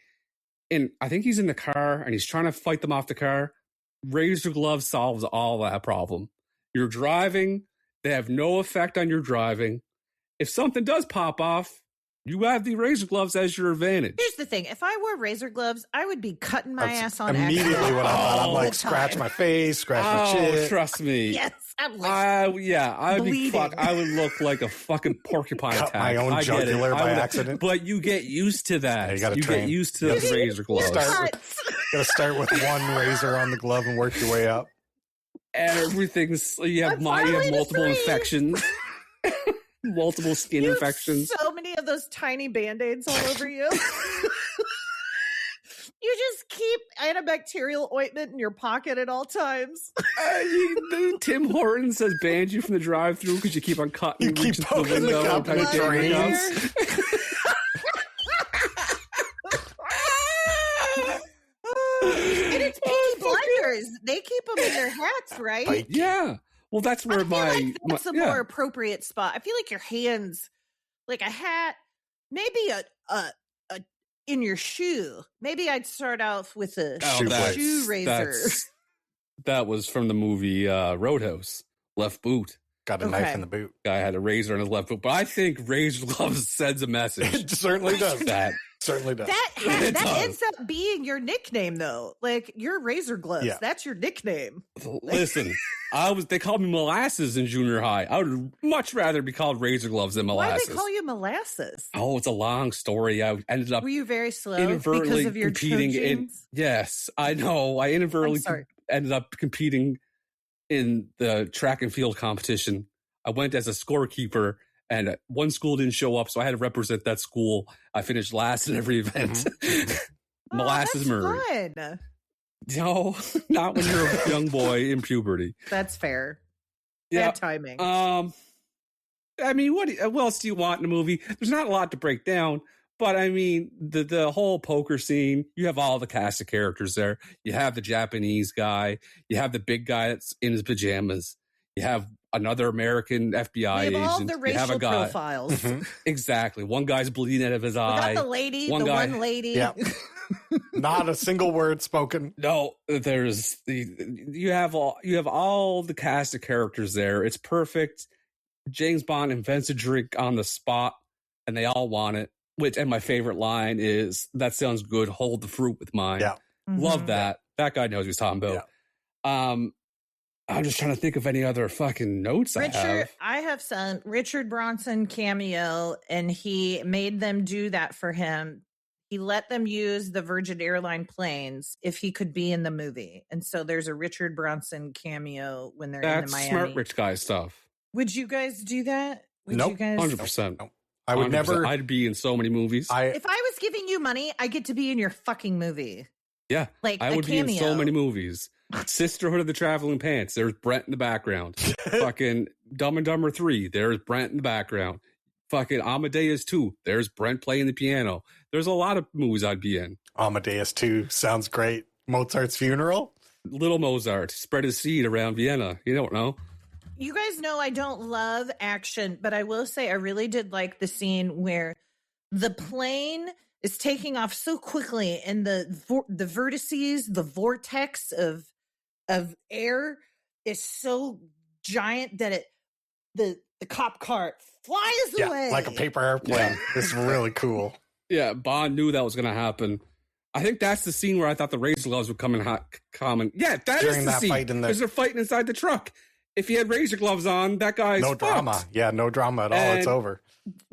and I think he's in the car and he's trying to fight them off the car. Razor glove solves all that problem. You're driving. They have no effect on your driving. If something does pop off, you have the razor gloves as your advantage. Here's the thing. If I wore razor gloves, I would be cutting my ass on immediately accident. what I thought. I'm like, scratch my face, scratch my chin. Trust me. Yes. I'm like, I would bleeding. I would look like a fucking porcupine Cut attack. my own jugular by accident. But you get used to that. Yeah, you gotta you train. get used to the razor gloves. Gotta start with one razor on the glove and work your way up. Everything's you have multiple infections. Multiple skin infections. So many of those tiny band-aids all over you. You just keep antibacterial ointment in your pocket at all times. Tim Hortons says banned you from the drive-thru because you keep on cutting. You keep poking the cup in the drains. And it's Peaky Blinders. They keep them in their hats, right? Yeah. Well, that's where that's a more appropriate spot. I feel like your hands, like a hat, maybe a in your shoe. Maybe I'd start off with a shoe razor. That was from the movie Roadhouse. Left boot. Got a knife in the boot. Guy had a razor in his left boot. But I think razor gloves sends a message. It certainly does. That Certainly does. That ends up being your nickname, though. Like, you're Razor Gloves. Yeah. That's your nickname. Listen, they called me Molasses in junior high. I would much rather be called Razor Gloves than Molasses. Why do they call you Molasses? Oh, it's a long story. I ended up. Were you very slow inadvertently because of your competing in? Yes, I know. I inadvertently ended up competing in the track and field competition. I went as a scorekeeper, and one school didn't show up, so I had to represent that school. I finished last in every event. Molasses Murray. Fun. No, not when you're a young boy in puberty. That's fair. Yeah. Bad timing. I mean, what else do you want in a movie? There's not a lot to break down, but I mean, the whole poker scene, you have all the cast of characters there. You have the Japanese guy. You have the big guy that's in his pajamas. You have another American FBI agent. All the racial profiles. Exactly. One guy's bleeding out of his eye. We got the lady, one lady. Yeah. Not a single word spoken. No, you have all the cast of characters there. It's perfect. James Bond invents a drink on the spot, and they all want it. And my favorite line is, "That sounds good. Hold the fruit with mine." Yeah, love that. That guy knows what he's talking about. Yeah. I'm just trying to think of any other fucking notes I have. I have some Richard Bronson cameo, and he made them do that for him. He let them use the Virgin Airline planes if he could be in the movie. And so there's a Richard Bronson cameo when they're in the Miami. That's smart rich guy stuff. Would you guys do that? Nope. 100%. Nope. I would 100%. Never. I'd be in so many movies. If I was giving you money, I get to be in your fucking movie. Yeah. Like I would cameo. be in so many movies. Sisterhood of the Traveling Pants. There's Brent in the background. Fucking Dumb and Dumber 3. There's Brent in the background. Fucking Amadeus 2. There's Brent playing the piano. There's a lot of movies I'd be in. Amadeus 2 sounds great. Mozart's Funeral. Little Mozart spread his seed around Vienna. You don't know. You guys know I don't love action, but I will say I really did like the scene where the plane is taking off so quickly, and the vertices, the vortex of air is so giant that the cop car flies away like a paper airplane. Yeah. It's really cool. Yeah, Bond knew that was going to happen. I think that's the scene where I thought the razor gloves would come in common. Yeah, During is the scene. Fight because they're fighting inside the truck. If he had razor gloves on, that guy's no fucked. drama. Yeah, no drama at all. It's over.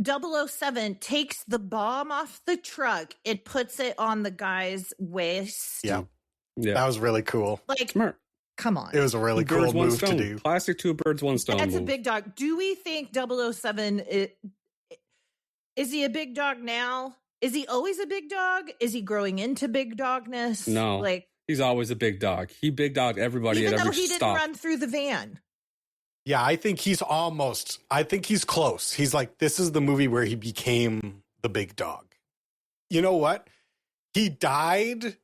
007 takes the bomb off the truck. It puts it on the guy's waist. Yeah. That was really cool. Like, smart. Come on. It was a really cool move to do. Classic two birds, one stone. That's move. a big dog. Do we think 007 is he a big dog now? Is he always a big dog? Is he growing into big dogness? No. Like, he's always a big dog. He big dogged everybody even at every though he didn't run through the van. Yeah, I think he's close. He's like, this is the movie where he became the big dog. You know what? He died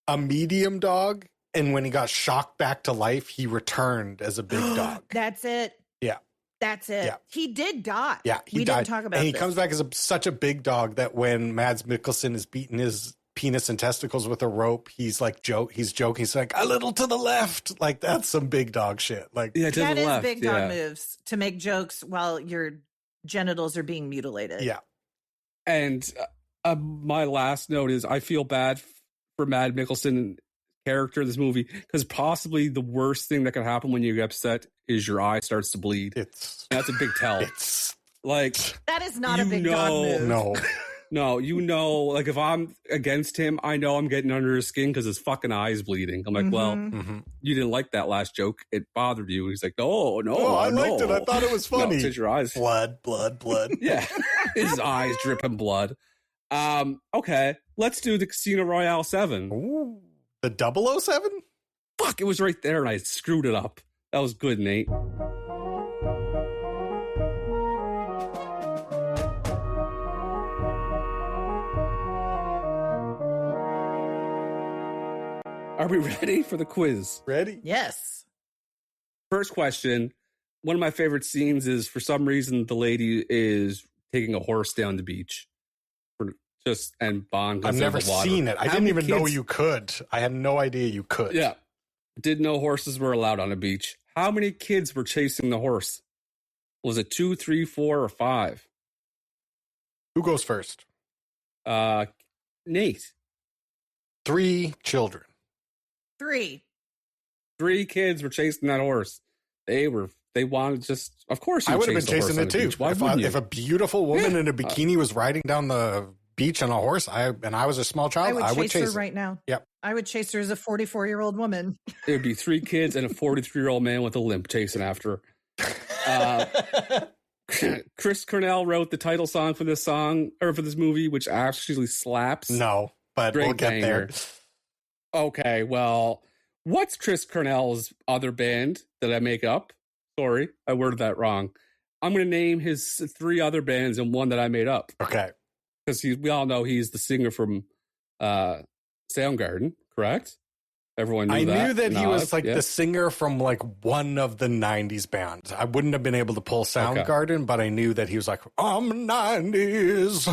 a medium dog, and when he got shocked back to life, he returned as a big dog. That's it. Yeah. That's it. Yeah. He did die. Yeah, we died. didn't talk about and he this. comes back as such a big dog that when Mads Mikkelsen is beating his penis and testicles with a rope, he's joking. He's like, a little to the left. Like, that's some big dog shit. Like, yeah, that is big dog moves to make jokes while your genitals are being mutilated. Yeah. And my last note is I feel bad for Mads Mikkelsen character in this movie, because possibly the worst thing that can happen when you get upset is your eye starts to bleed. That's a big tell. It's like, that is not a big dog move. No, like if I'm against him, I know I'm getting under his skin because his fucking eye is bleeding. I'm like, you didn't like that last joke. It bothered you. And he's like, no, I liked it. I thought it was funny. No, it's your eyes. Blood. Yeah. His eyes dripping blood. Okay. Let's do the Casino Royale 7. Ooh, the 007? Fuck, it was right there and I screwed it up. That was good, Nate. Are we ready for the quiz? Ready? Yes. First question. One of my favorite scenes is, for some reason, the lady is taking a horse down the beach. And Bond I've never seen it. I didn't even know you could. I had no idea you could. Yeah. Didn't know horses were allowed on a beach. How many kids were chasing the horse? Was it 2, 3, 4, or 5? Who goes first? Nate. 3 children. 3. 3 kids were chasing that horse. They wanted just, of course, I would have been chasing it too. If a beautiful woman in a bikini was riding down the beach on a horse, and I was a small child, I would chase her right now. Yep. I would chase her as a 44-year-old woman. It would be 3 kids and a 43-year-old man with a limp chasing after her. Chris Cornell wrote the title song for this movie, which actually slaps. No, but Great we'll get banger. there. Okay, well, what's Chris Cornell's other band that I make up? Sorry, I worded that wrong. I'm going to name his 3 other bands and one that I made up. Okay. Because we all know he's the singer from Soundgarden, correct? Everyone knew that. I knew that he was the singer from like one of the 90s bands. I wouldn't have been able to pull Soundgarden, but I knew that he was like, 90s.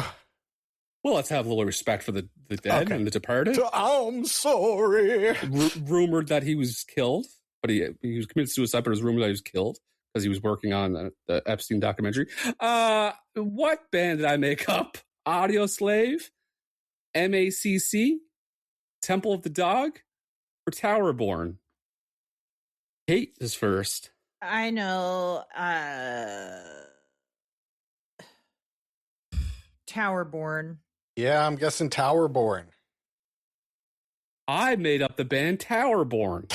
Well, let's have a little respect for the dead and the departed. I'm sorry. Rumored that he was killed, but he was committed suicide, but it was rumored that he was killed because he was working on the Epstein documentary. What band did I make up? Audio Slave? MACC? Temple of the Dog? Or Towerborn? Kate is first. I know. Towerborn. Yeah, I'm guessing Towerborn. I made up the band Towerborn.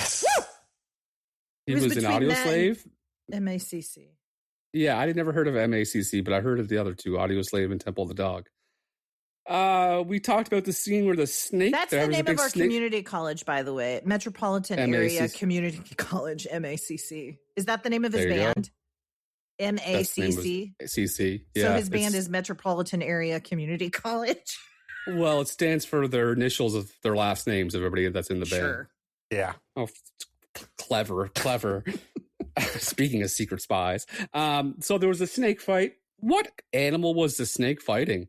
He was an Audio Slave. MACC. Yeah, I had never heard of MACC, but I heard of the other 2, Audio Slave and Temple of the Dog. We talked about the scene where the snake. That's the name of our community college, by the way. Metropolitan Area Community College, MACC. Is that the name of his band? MACC. CC. Yeah, so his band is Metropolitan Area Community College. Well, it stands for their initials of their last names. Everybody that's in the band. Sure. Yeah. Oh, clever. Speaking of secret spies, so there was a snake fight. What animal was the snake fighting?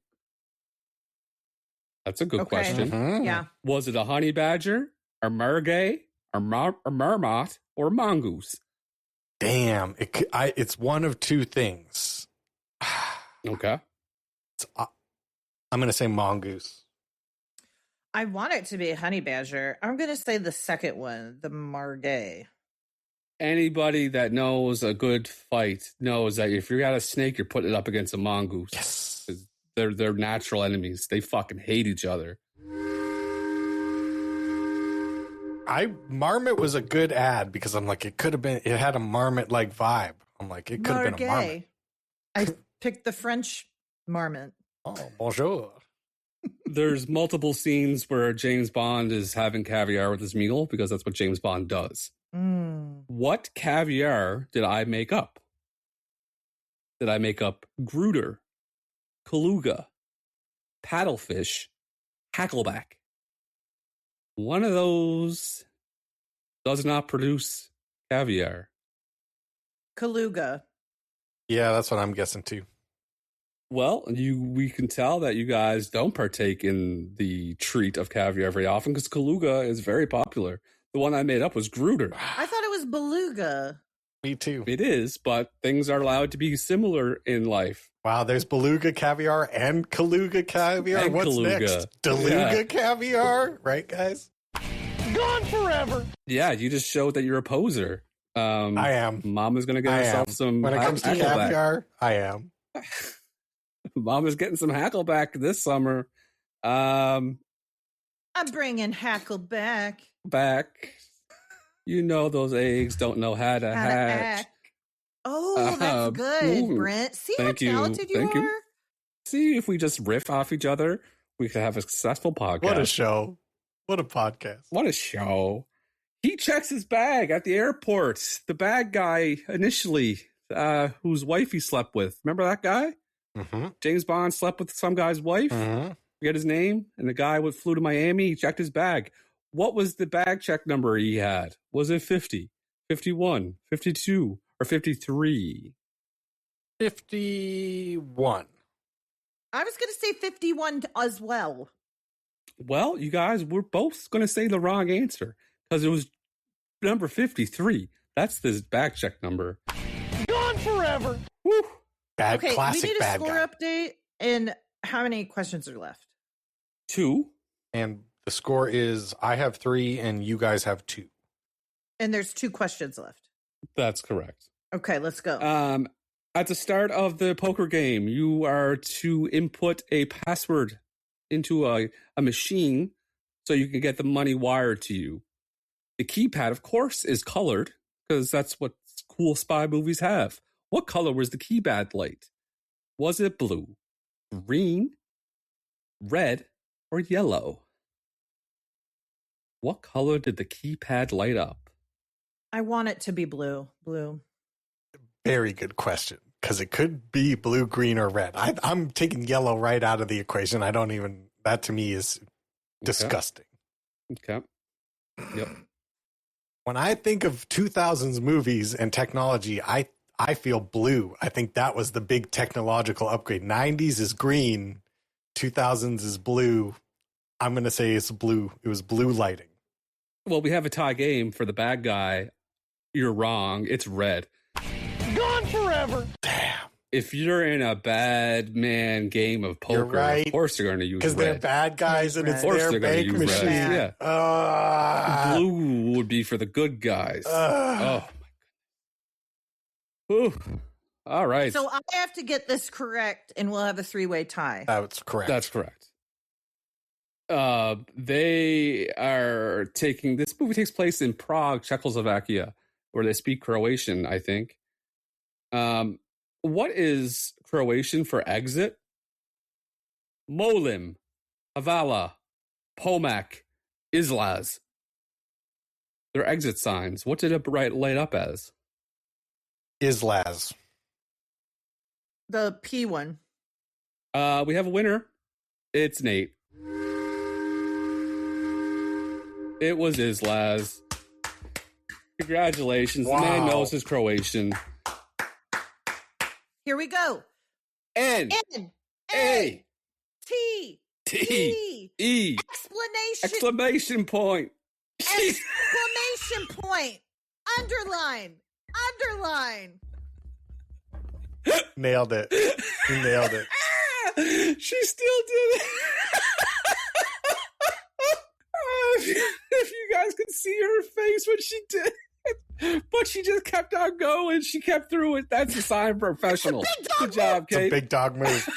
That's a good question. Mm-hmm. Yeah. Was it a honey badger, a mergay, a marmot, or a mongoose? Damn. It's one of 2 things. Okay. I'm going to say mongoose. I want it to be a honey badger. I'm going to say the second one, the margay. Anybody that knows a good fight knows that if you got a snake, you're putting it up against a mongoose. Yes. They're natural enemies. They fucking hate each other. Marmot was a good ad because I'm like, it had a marmot-like vibe. I'm like, it could have been a marmot. I picked the French marmot. Oh, bonjour. There's multiple scenes where James Bond is having caviar with his meal because that's what James Bond does. What caviar did I make up? Did I make up Gruder, Kaluga, paddlefish, hackleback? One of those does not produce caviar. Kaluga. Yeah, that's what I'm guessing too. Well, we can tell that you guys don't partake in the treat of caviar very often because Kaluga is very popular. The one I made up was Gruder. I thought it was beluga. Me too. It is, but things are allowed to be similar in life. Wow, there's beluga caviar and Kaluga caviar. And What's Kaluga. next? Deluga caviar, right, guys? Gone forever. Yeah, you just showed that you're a poser. I am. Mama's going to get herself some When it comes to caviar, I am. Mama's getting some hackleback this summer. I'm bringing hackle back. You know those eggs don't know how to hatch. Oh, that's good, Brent. See how talented you are? See, if we just riff off each other, we could have a successful podcast. What a show. What a podcast. What a show. He checks his bag at the airport. The bag guy initially, whose wife he slept with. Remember that guy? Mm-hmm. James Bond slept with some guy's wife. Mm-hmm. Forget his name. And the guy flew to Miami. He checked his bag. What was the bag check number he had? Was it 50, 51, 52, or 53? 51. I was going to say 51 as well. Well, you guys, we're both going to say the wrong answer because it was number 53. That's this bag check number. Gone forever. Woo. Classic we need a bad score guy. update. And how many questions are left? 2. And the score is I have 3 and you guys have 2. And there's 2 questions left. That's correct. Okay, let's go. At the start of the poker game, you are to input a password into a machine so you can get the money wired to you. The keypad, of course, is colored because that's what cool spy movies have. What color was the keypad light? Was it blue, green, red, or yellow? What color did the keypad light up? I want it to be blue. Blue. Very good question, because it could be blue, green, or red. I'm taking yellow right out of the equation. I don't even, that to me is disgusting. Okay. Yep. When I think of 2000s movies and technology, I feel blue. I think that was the big technological upgrade. 90s is green, 2000s is blue. I'm going to say it's blue. It was blue lighting. Well, we have a tie game for the bad guy. You're wrong. It's red. Gone forever. Damn. If you're in a bad man game of poker, You're right. Of course they're going to use red. Because they're bad guys and it's Of course their they're gonna bank use machine. red. Yeah. Blue would be for the good guys. Oh, my goodness. Ooh. All right. So I have to get this correct, and we'll have a 3-way tie. That's correct. That's correct. They are taking, this movie takes place in Prague, Czechoslovakia, where they speak Croatian, I think. What is Croatian for exit? Molim, Havala, Pomak, Izlaz. They're exit signs. What did it light up as? Izlaz. The P one. We have a winner. It's Nate. It was Izlaz. Congratulations. Wow. The man knows his Croatian. Here we go. N A T T E exclamation point. exclamation point. Underline. Nailed it. You nailed it. She still did it. If you guys could see her face when she did it. But she just kept on going. She kept through it. That's a sign of professional. Good job, Kate. It's a big dog move.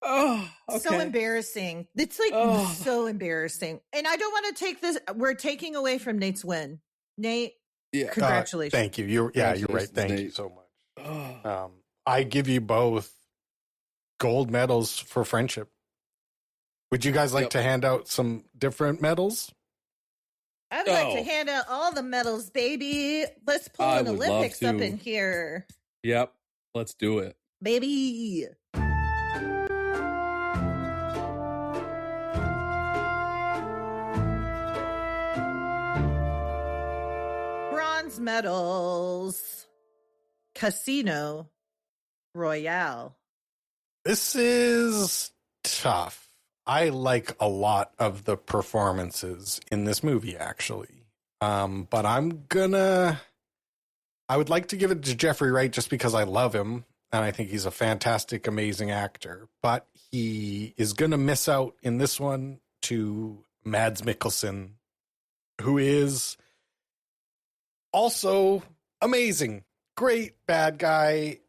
Oh, okay. So embarrassing. It's like so embarrassing. And I don't want to take this. We're taking away from Nate's win. Nate, Yeah. congratulations. Thank you. You're right. Thank you so much. I give you both gold medals for friendship. Would you guys like to hand out some different medals? I'd like to hand out all the medals, baby. Let's pull an Olympics up in here. Yep. Let's do it. Baby. Bronze medals. Casino Royale. This is tough. I like a lot of the performances in this movie, actually. But I would like to give it to Jeffrey Wright just because I love him. And I think he's a fantastic, amazing actor. But he is going to miss out in this one to Mads Mikkelsen, who is also amazing. Great bad guy.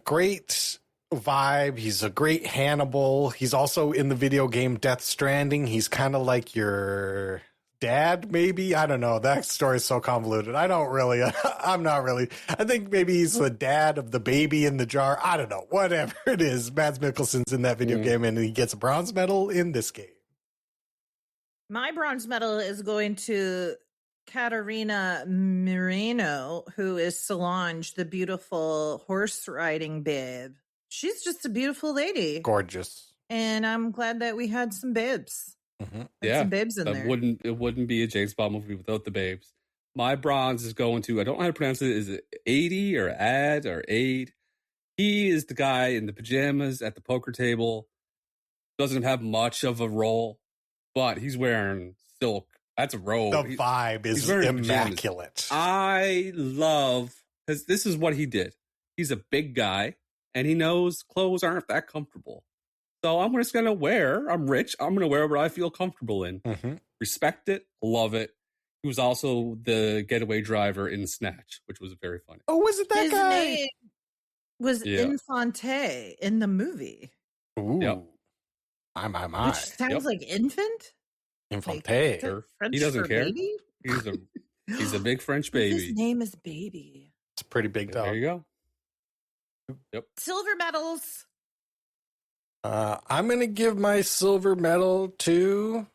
Great vibe. He's a great Hannibal. He's also in the video game Death Stranding. He's kind of like your dad, maybe. I don't know. That story's so convoluted. I'm not really. I think maybe he's the dad of the baby in the jar. I don't know. Whatever it is. Mads Mikkelsen's in that video game and he gets a bronze medal in this game. My bronze medal is going to Katerina Moreno, who is Solange, the beautiful horse riding babe. She's just a beautiful lady. Gorgeous. And I'm glad that we had some babes. Mm-hmm. Some babes in there. It wouldn't be a James Bond movie without the babes. My bronze is going to, I don't know how to pronounce it. Is it Adi or Ad or Aid? He is the guy in the pajamas at the poker table. Doesn't have much of a role, but he's wearing silk. That's a robe. The vibe is immaculate. I love, because this is what he did. He's a big guy, and he knows clothes aren't that comfortable. So I'm just going to wear, I'm rich, I'm going to wear what I feel comfortable in. Mm-hmm. Respect it, love it. He was also the getaway driver in Snatch, which was very funny. Oh, was it that His guy? name was Infante in the movie. Ooh. Yep. My. Which sounds like infant? Infante. Sure. French He doesn't for care. baby? He's a big French baby. His name is Baby. It's a pretty big dog. There you go. Yep. Silver medals. I'm going to give my silver medal to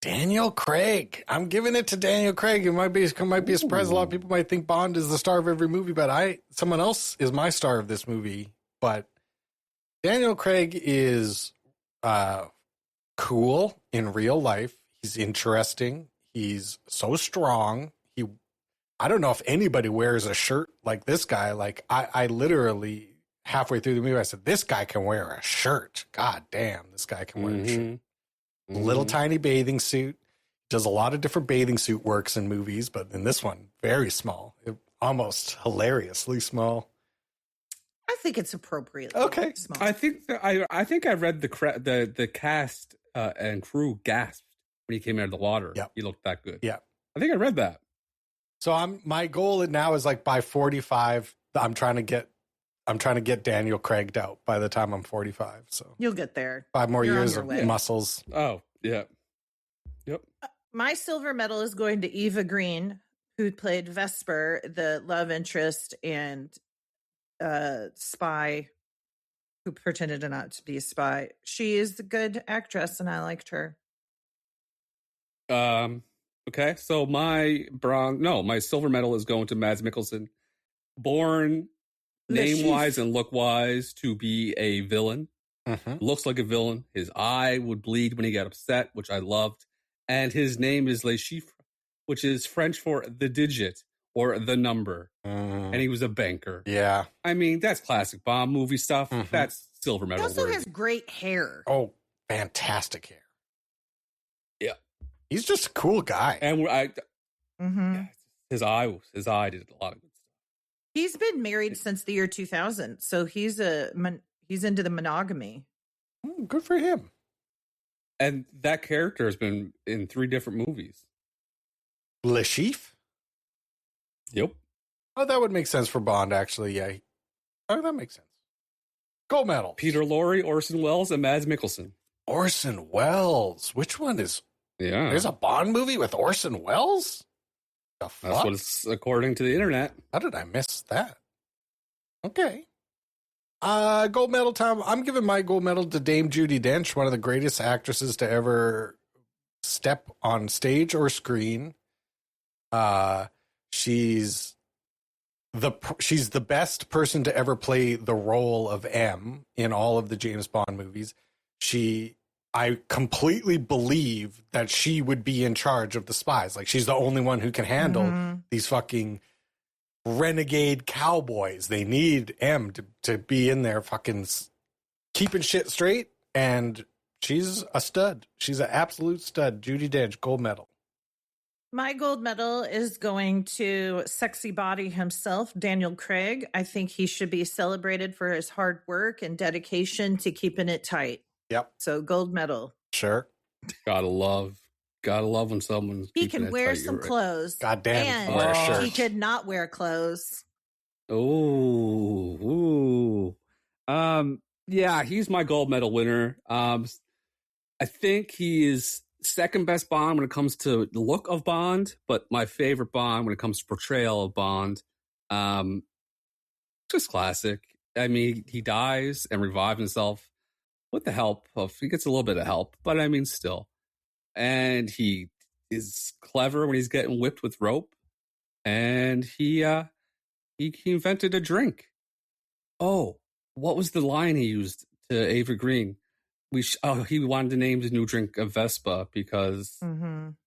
Daniel Craig. I'm giving it to Daniel Craig. It might be a surprise. A lot of people might think Bond is the star of every movie, but someone else is my star of this movie. But Daniel Craig is cool in real life. He's interesting. He's so strong. I don't know if anybody wears a shirt like this guy. Like I literally halfway through the movie, I said, this guy can wear a shirt. God damn, this guy can wear a shirt. Mm-hmm. Little tiny bathing suit. Does a lot of different bathing suit works in movies, but in this one, very small. Almost hilariously small. I think it's appropriate. Okay. Small. I think I read the cast and crew gasped when he came out of the water. Yep. He looked that good. Yeah. I think I read that. So my goal now is like by 45, I'm trying to get Daniel Craig'd out by the time I'm 45. So you'll get there. 5 more You're years of muscles. Oh, yeah. Yep. My silver medal is going to Eva Green, who played Vesper, the love interest and spy who pretended to not to be a spy. She is a good actress, and I liked her. Okay, so my silver medal is going to Mads Mikkelsen, born name-wise and look-wise to be a villain. Looks like a villain. His eye would bleed when he got upset, which I loved. And his name is Le Chiffre, which is French for the digit or the number. And he was a banker. Yeah. I mean, that's classic Bond movie stuff. That's silver medal. He also has great hair. Oh, fantastic hair. Yeah. He's just a cool guy. And his eye did a lot of good stuff. He's been married since the year 2000, so he's into the monogamy. Good for him. And that character has been in 3 different movies. Le Chiffre? Yep. Oh, that would make sense for Bond, actually. Yeah. Oh, that makes sense. Gold medal. Peter Lorre, Orson Welles, and Mads Mikkelsen. Orson Welles. Which one is... Yeah. There's a Bond movie with Orson Welles? The fuck? That's what it's according to the internet. How did I miss that? Okay. Gold medal time. I'm giving my gold medal to Dame Judi Dench, one of the greatest actresses to ever step on stage or screen. She's the best person to ever play the role of M in all of the James Bond movies. I completely believe that she would be in charge of the spies. Like, she's the only one who can handle these fucking renegade cowboys. They need M to be in there fucking keeping shit straight. And she's a stud. She's an absolute stud. Judi Dench, gold medal. My gold medal is going to sexy body himself, Daniel Craig. I think he should be celebrated for his hard work and dedication to keeping it tight. Yep. So gold medal. Sure. Gotta love when someone's he can wear some clothes. God damn, and wear a shirt. he could not wear clothes. Ooh. Yeah, he's my gold medal winner. I think he is second best Bond when it comes to the look of Bond, but my favorite Bond when it comes to portrayal of Bond. Just classic. I mean, he dies and revives himself with the help of, he gets a little bit of help, but I mean, still. And he is clever when he's getting whipped with rope. And he invented a drink. Oh, what was the line he used to Ava Green? He wanted to name his new drink a Vespa because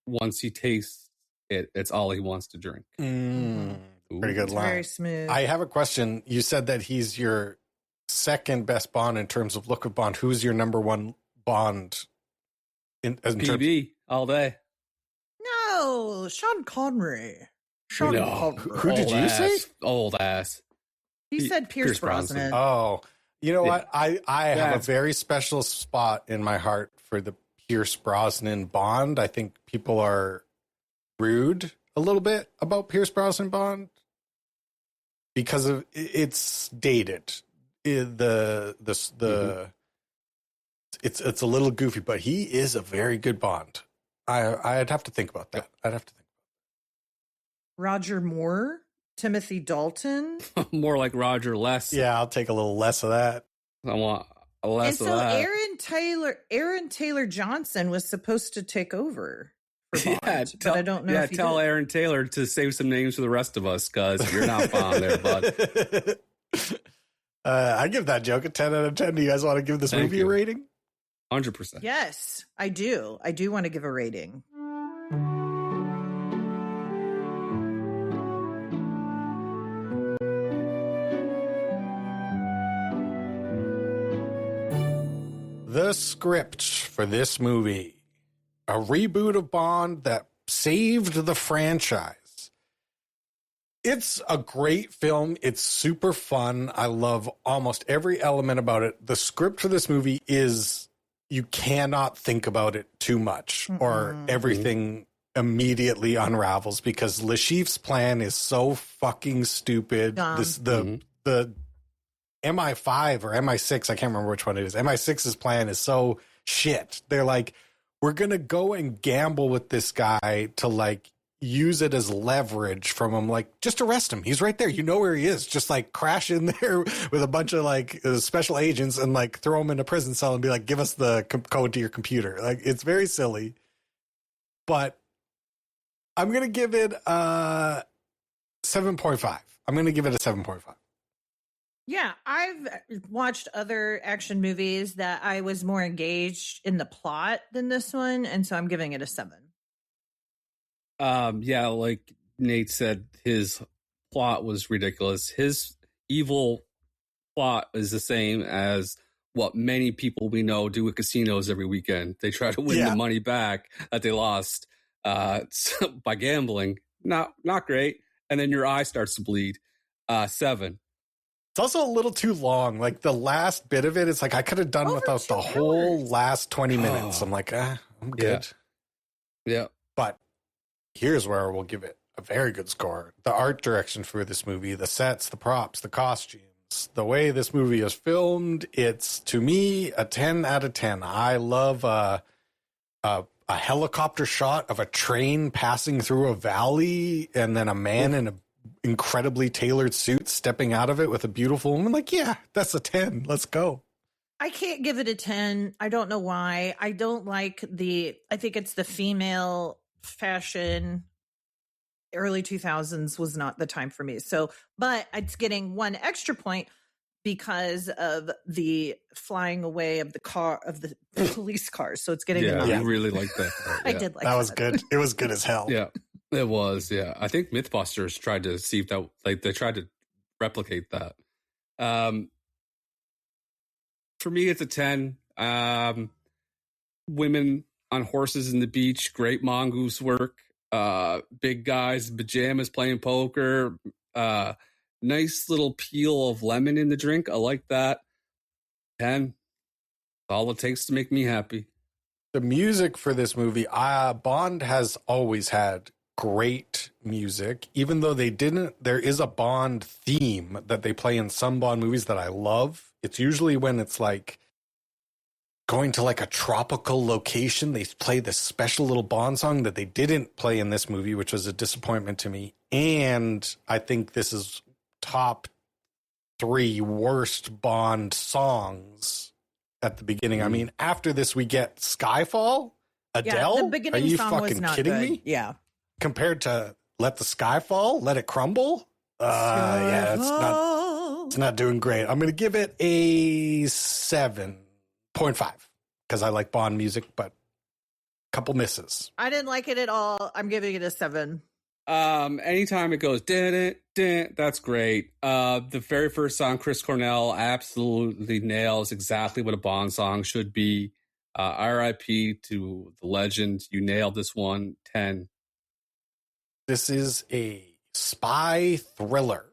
once he tastes it, it's all he wants to drink. Pretty good line. Very smooth. I have a question. You said that he's your second best Bond in terms of look of Bond. Who's your number one Bond? PB all day. No, Sean Connery. No. Connery. Who did you say? Old ass. He said Pierce Brosnan. Oh, You know Yeah. what? I have a very special spot in my heart for the Pierce Brosnan Bond. I think people are rude a little bit about Pierce Brosnan Bond because of it's dated. It's a little goofy, but he is a very good Bond. I'd have to think about that. I'd have to think. Roger Moore, Timothy Dalton. More like Roger, less. Yeah, I'll take a little less of that. I want less And of so that. Aaron Taylor Johnson was supposed to take over for Bond, but I don't know if he tell did. Aaron Taylor to save some names for the rest of us because you're not found there, bud. I give that joke a 10 out of 10. Do you guys want to give this Thank movie you. a rating? 100%. Yes, I do. I do want to give a rating. The script for this movie, a reboot of Bond that saved the franchise. It's a great film. It's super fun. I love almost every element about it. The script for this movie is, you cannot think about it too much or everything immediately unravels because Le Chiffre's plan is so fucking stupid. The MI5 or MI6, I can't remember which one it is. MI6's plan is so shit. They're like, we're going to go and gamble with this guy to like use it as leverage from him. Like, just arrest him. He's right there. You know where he is. Just like crash in there with a bunch of like special agents and like throw him in a prison cell and be like, give us the code to your computer. Like, it's very silly. But I'm going to give it a 7.5. I'm going to give it a 7.5. Yeah, I've watched other action movies that I was more engaged in the plot than this one, and so I'm giving it a 7. Yeah, like Nate said, his plot was ridiculous. His evil plot is the same as what many people we know do at casinos every weekend. They try to win the money back that they lost by gambling. Not great. And then your eye starts to bleed. 7. It's also a little too long. Like the last bit of it, it's like I could have done without the whole last 20 minutes. I'm like, I'm good. Yeah. But here's where we'll give it a very good score. The art direction for this movie, the sets, the props, the costumes, the way this movie is filmed, it's, to me, a 10 out of 10. I love a helicopter shot of a train passing through a valley and then a man in an incredibly tailored suit stepping out of it with a beautiful woman. Like, yeah, that's a 10. Let's go. I can't give it a 10. I don't know why. I don't like I think it's the female fashion. Early 2000s was not the time for me. So, but it's getting one extra point because of the flying away of the police cars. So it's getting I really like that. I did like that. Was good. It was good as hell. Yeah. It was, yeah. I think Mythbusters tried to see if that, like, they tried to replicate that. For me, it's a 10. Women on horses in the beach, great mongoose work. Big guys, pajamas playing poker. Nice little peel of lemon in the drink. I like that. 10. All it takes to make me happy. The music for this movie, Bond has always had great music, even though they didn't. There is a Bond theme that they play in some Bond movies that I love. It's usually when it's like going to like a tropical location, they play this special little Bond song that they didn't play in this movie, which was a disappointment to me. And I think this is top 3 worst Bond songs at the beginning. I mean, after this we get Skyfall, Adele. Yeah, the beginning Are you song fucking was not kidding good. me? Yeah. Compared to Let the Sky Fall, Let It Crumble. Yeah, it's not doing great. I'm going to give it a 7.5 because I like Bond music, but a couple misses. I didn't like it at all. I'm giving it a 7. Anytime it goes, that's great. The very first song, Chris Cornell absolutely nails exactly what a Bond song should be. RIP to the legend. You nailed this one. 10. This is a spy thriller.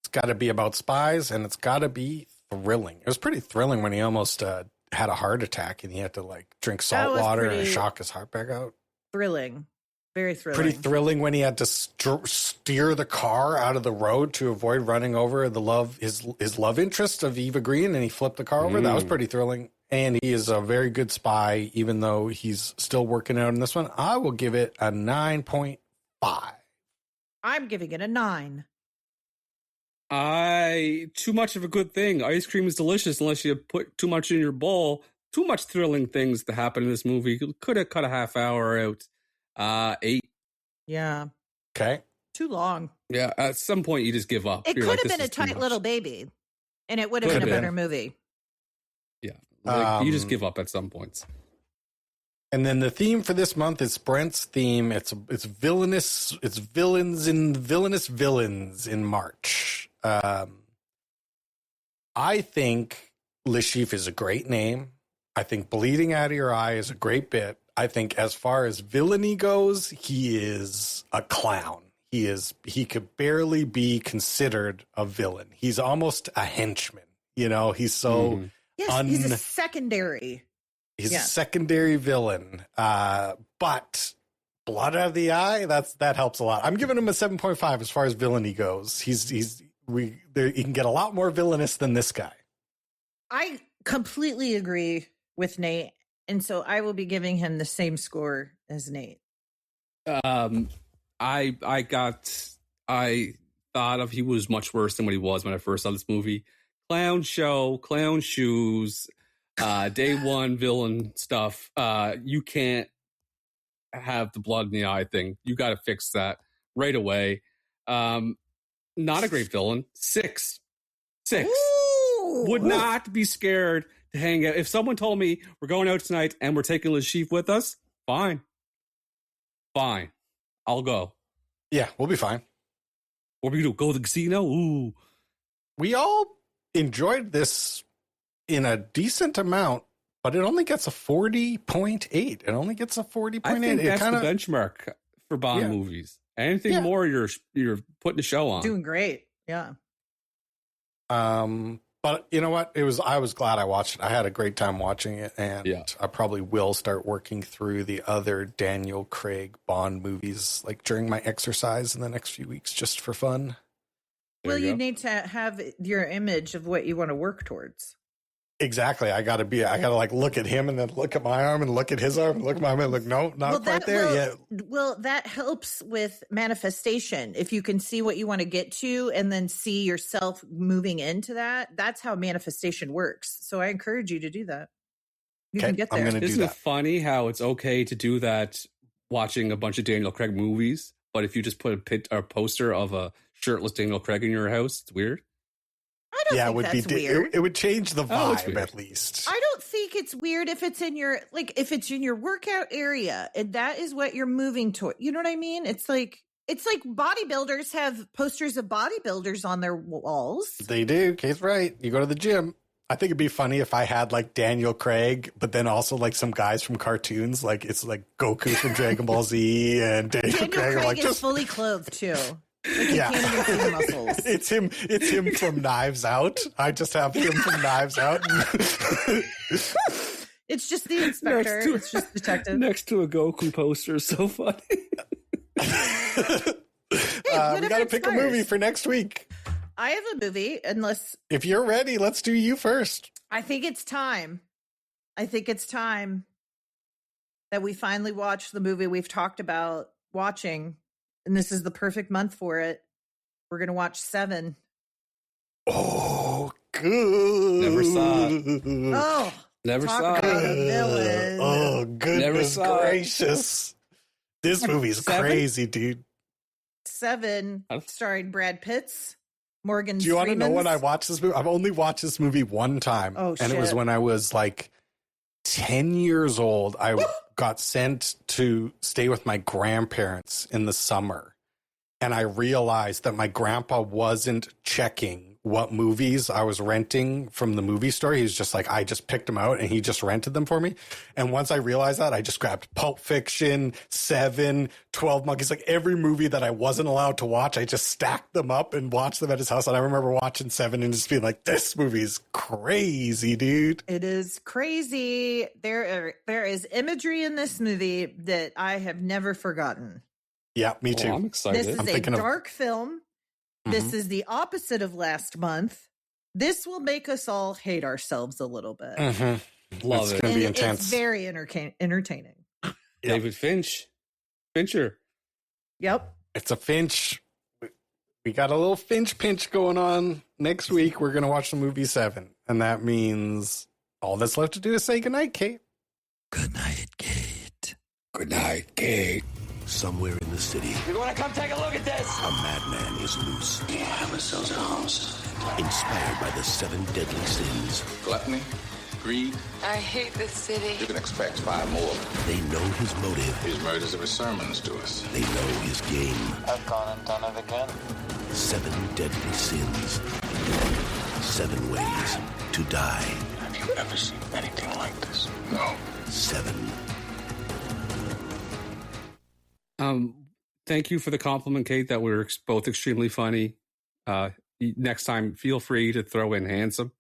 It's got to be about spies and it's got to be thrilling. It was pretty thrilling when he almost had a heart attack and he had to like drink salt water and shock his heart back out. Thrilling. Very thrilling. Pretty thrilling when he had to steer the car out of the road to avoid running over his love interest of Eva Green, and he flipped the car over. That was pretty thrilling. And he is a very good spy, even though he's still working out in this one. I will give it a 9.5. I'm giving it a 9. Too much of a good thing. Ice cream is delicious unless you put too much in your bowl. Too much thrilling things to happen in this movie. Could have cut a half hour out. 8. Yeah. Okay. Too long. Yeah. At some point, you just give up. It could have been a tight little baby, and it would have been a better movie. Yeah. You just give up at some points. And then the theme for this month is Brent's theme. It's villainous. It's villains in March. I think Le Chiffre is a great name. I think Bleeding Out of Your Eye is a great bit. I think as far as villainy goes, he is a clown. He could barely be considered a villain. He's almost a henchman. You know, he's so he's a secondary. He's a secondary villain. But Blood Out of the Eye, that helps a lot. I'm giving him a 7.5 as far as villainy goes. He can get a lot more villainous than this guy. I completely agree with Nate. And so I will be giving him the same score as Nate. I thought of he was much worse than what he was when I first saw this movie. Clown show, clown shoes, day one villain stuff. You can't have the blood in the eye thing. You got to fix that right away. Not a great villain. 6. Ooh. Would not be scared to hang out. If someone told me we're going out tonight and we're taking Le Chiffre with us, fine. I'll go. Yeah, we'll be fine. What are we going to go to the casino? Ooh. We all enjoyed this in a decent amount, but it only gets a 40.8. It only gets a 40.8. I think that's the benchmark for Bond movies. Anything more, you're putting a show on. Doing great. Yeah. But you know what? I was glad I watched it. I had a great time watching it, and I probably will start working through the other Daniel Craig Bond movies like during my exercise in the next few weeks, just for fun. Well, you need to have your image of what you want to work towards. Exactly. I gotta like look at him and then look at my arm and look at his arm and look at my arm and look, no, not quite there yet. Well, that helps with manifestation. If you can see what you want to get to and then see yourself moving into that, that's how manifestation works. So I encourage you to do that. You can get there. Isn't it funny how it's okay to do that watching a bunch of Daniel Craig movies, but if you just put a poster of a shirtless Daniel Craig in your house, it's weird? I don't think that's weird. It would change the vibe at least. I don't think it's weird if it's in your workout area and that is what you're moving toward. You know what I mean? It's like bodybuilders have posters of bodybuilders on their walls. They do. Kate's right. You go to the gym. I think it'd be funny if I had like Daniel Craig, but then also like some guys from cartoons, like it's like Goku from Dragon Ball Z and Daniel Craig are like is just fully clothed too. Like you can't even see the muscles. It's him from Knives Out. I just have him from Knives Out. It's just the inspector. It's just detective. Next to a Goku poster. So funny. We got to pick a movie for next week. I have a movie, if you're ready, let's do you first. I think it's time that we finally watch the movie we've talked about watching. And this is the perfect month for it. We're going to watch 7. Oh, good. Never saw it. Oh, never saw it. Oh, goodness gracious. This movie's crazy, dude. 7, starring Brad Pitt's, Morgan Freeman's. Do you want to know when I watched this movie? I've only watched this movie one time. Oh, shit. And it was when I was like 10 years old. I got sent to stay with my grandparents in the summer. And I realized that my grandpa wasn't checking what movies I was renting from the movie store. He was just like, I just picked them out and he just rented them for me. And once I realized that, I just grabbed Pulp Fiction, Seven, 12 Monkeys, like every movie that I wasn't allowed to watch. I just stacked them up and watched them at his house. And I remember watching Seven and just being like, this movie's crazy, dude. It is crazy. There is imagery in this movie that I have never forgotten. Yeah, me too. I'm excited. This is a dark film. This is the opposite of last month. This will make us all hate ourselves a little bit. Love it's going to be intense. It's very entertaining. Yep. David Fincher. Yep. It's a Finch. We got a little Finch pinch going on. Next week, we're going to watch the movie Seven. And that means all that's left to do is say goodnight, Kate. Good night, Kate. Good night, Kate. Somewhere in the city, You want to come take a look at this? a madman is loose, You have ourselves a house. inspired by the 7 deadly sins. Gluttony, greed. I hate this city. You can expect 5 more. They know his motive. His murders are his sermons to us. They know his game. I've gone and done it again. 7 deadly sins. 7 ways to die. Have you ever seen anything like this? No. 7. Thank you for the compliment, Kate, that we're both extremely funny. Next time, feel free to throw in handsome.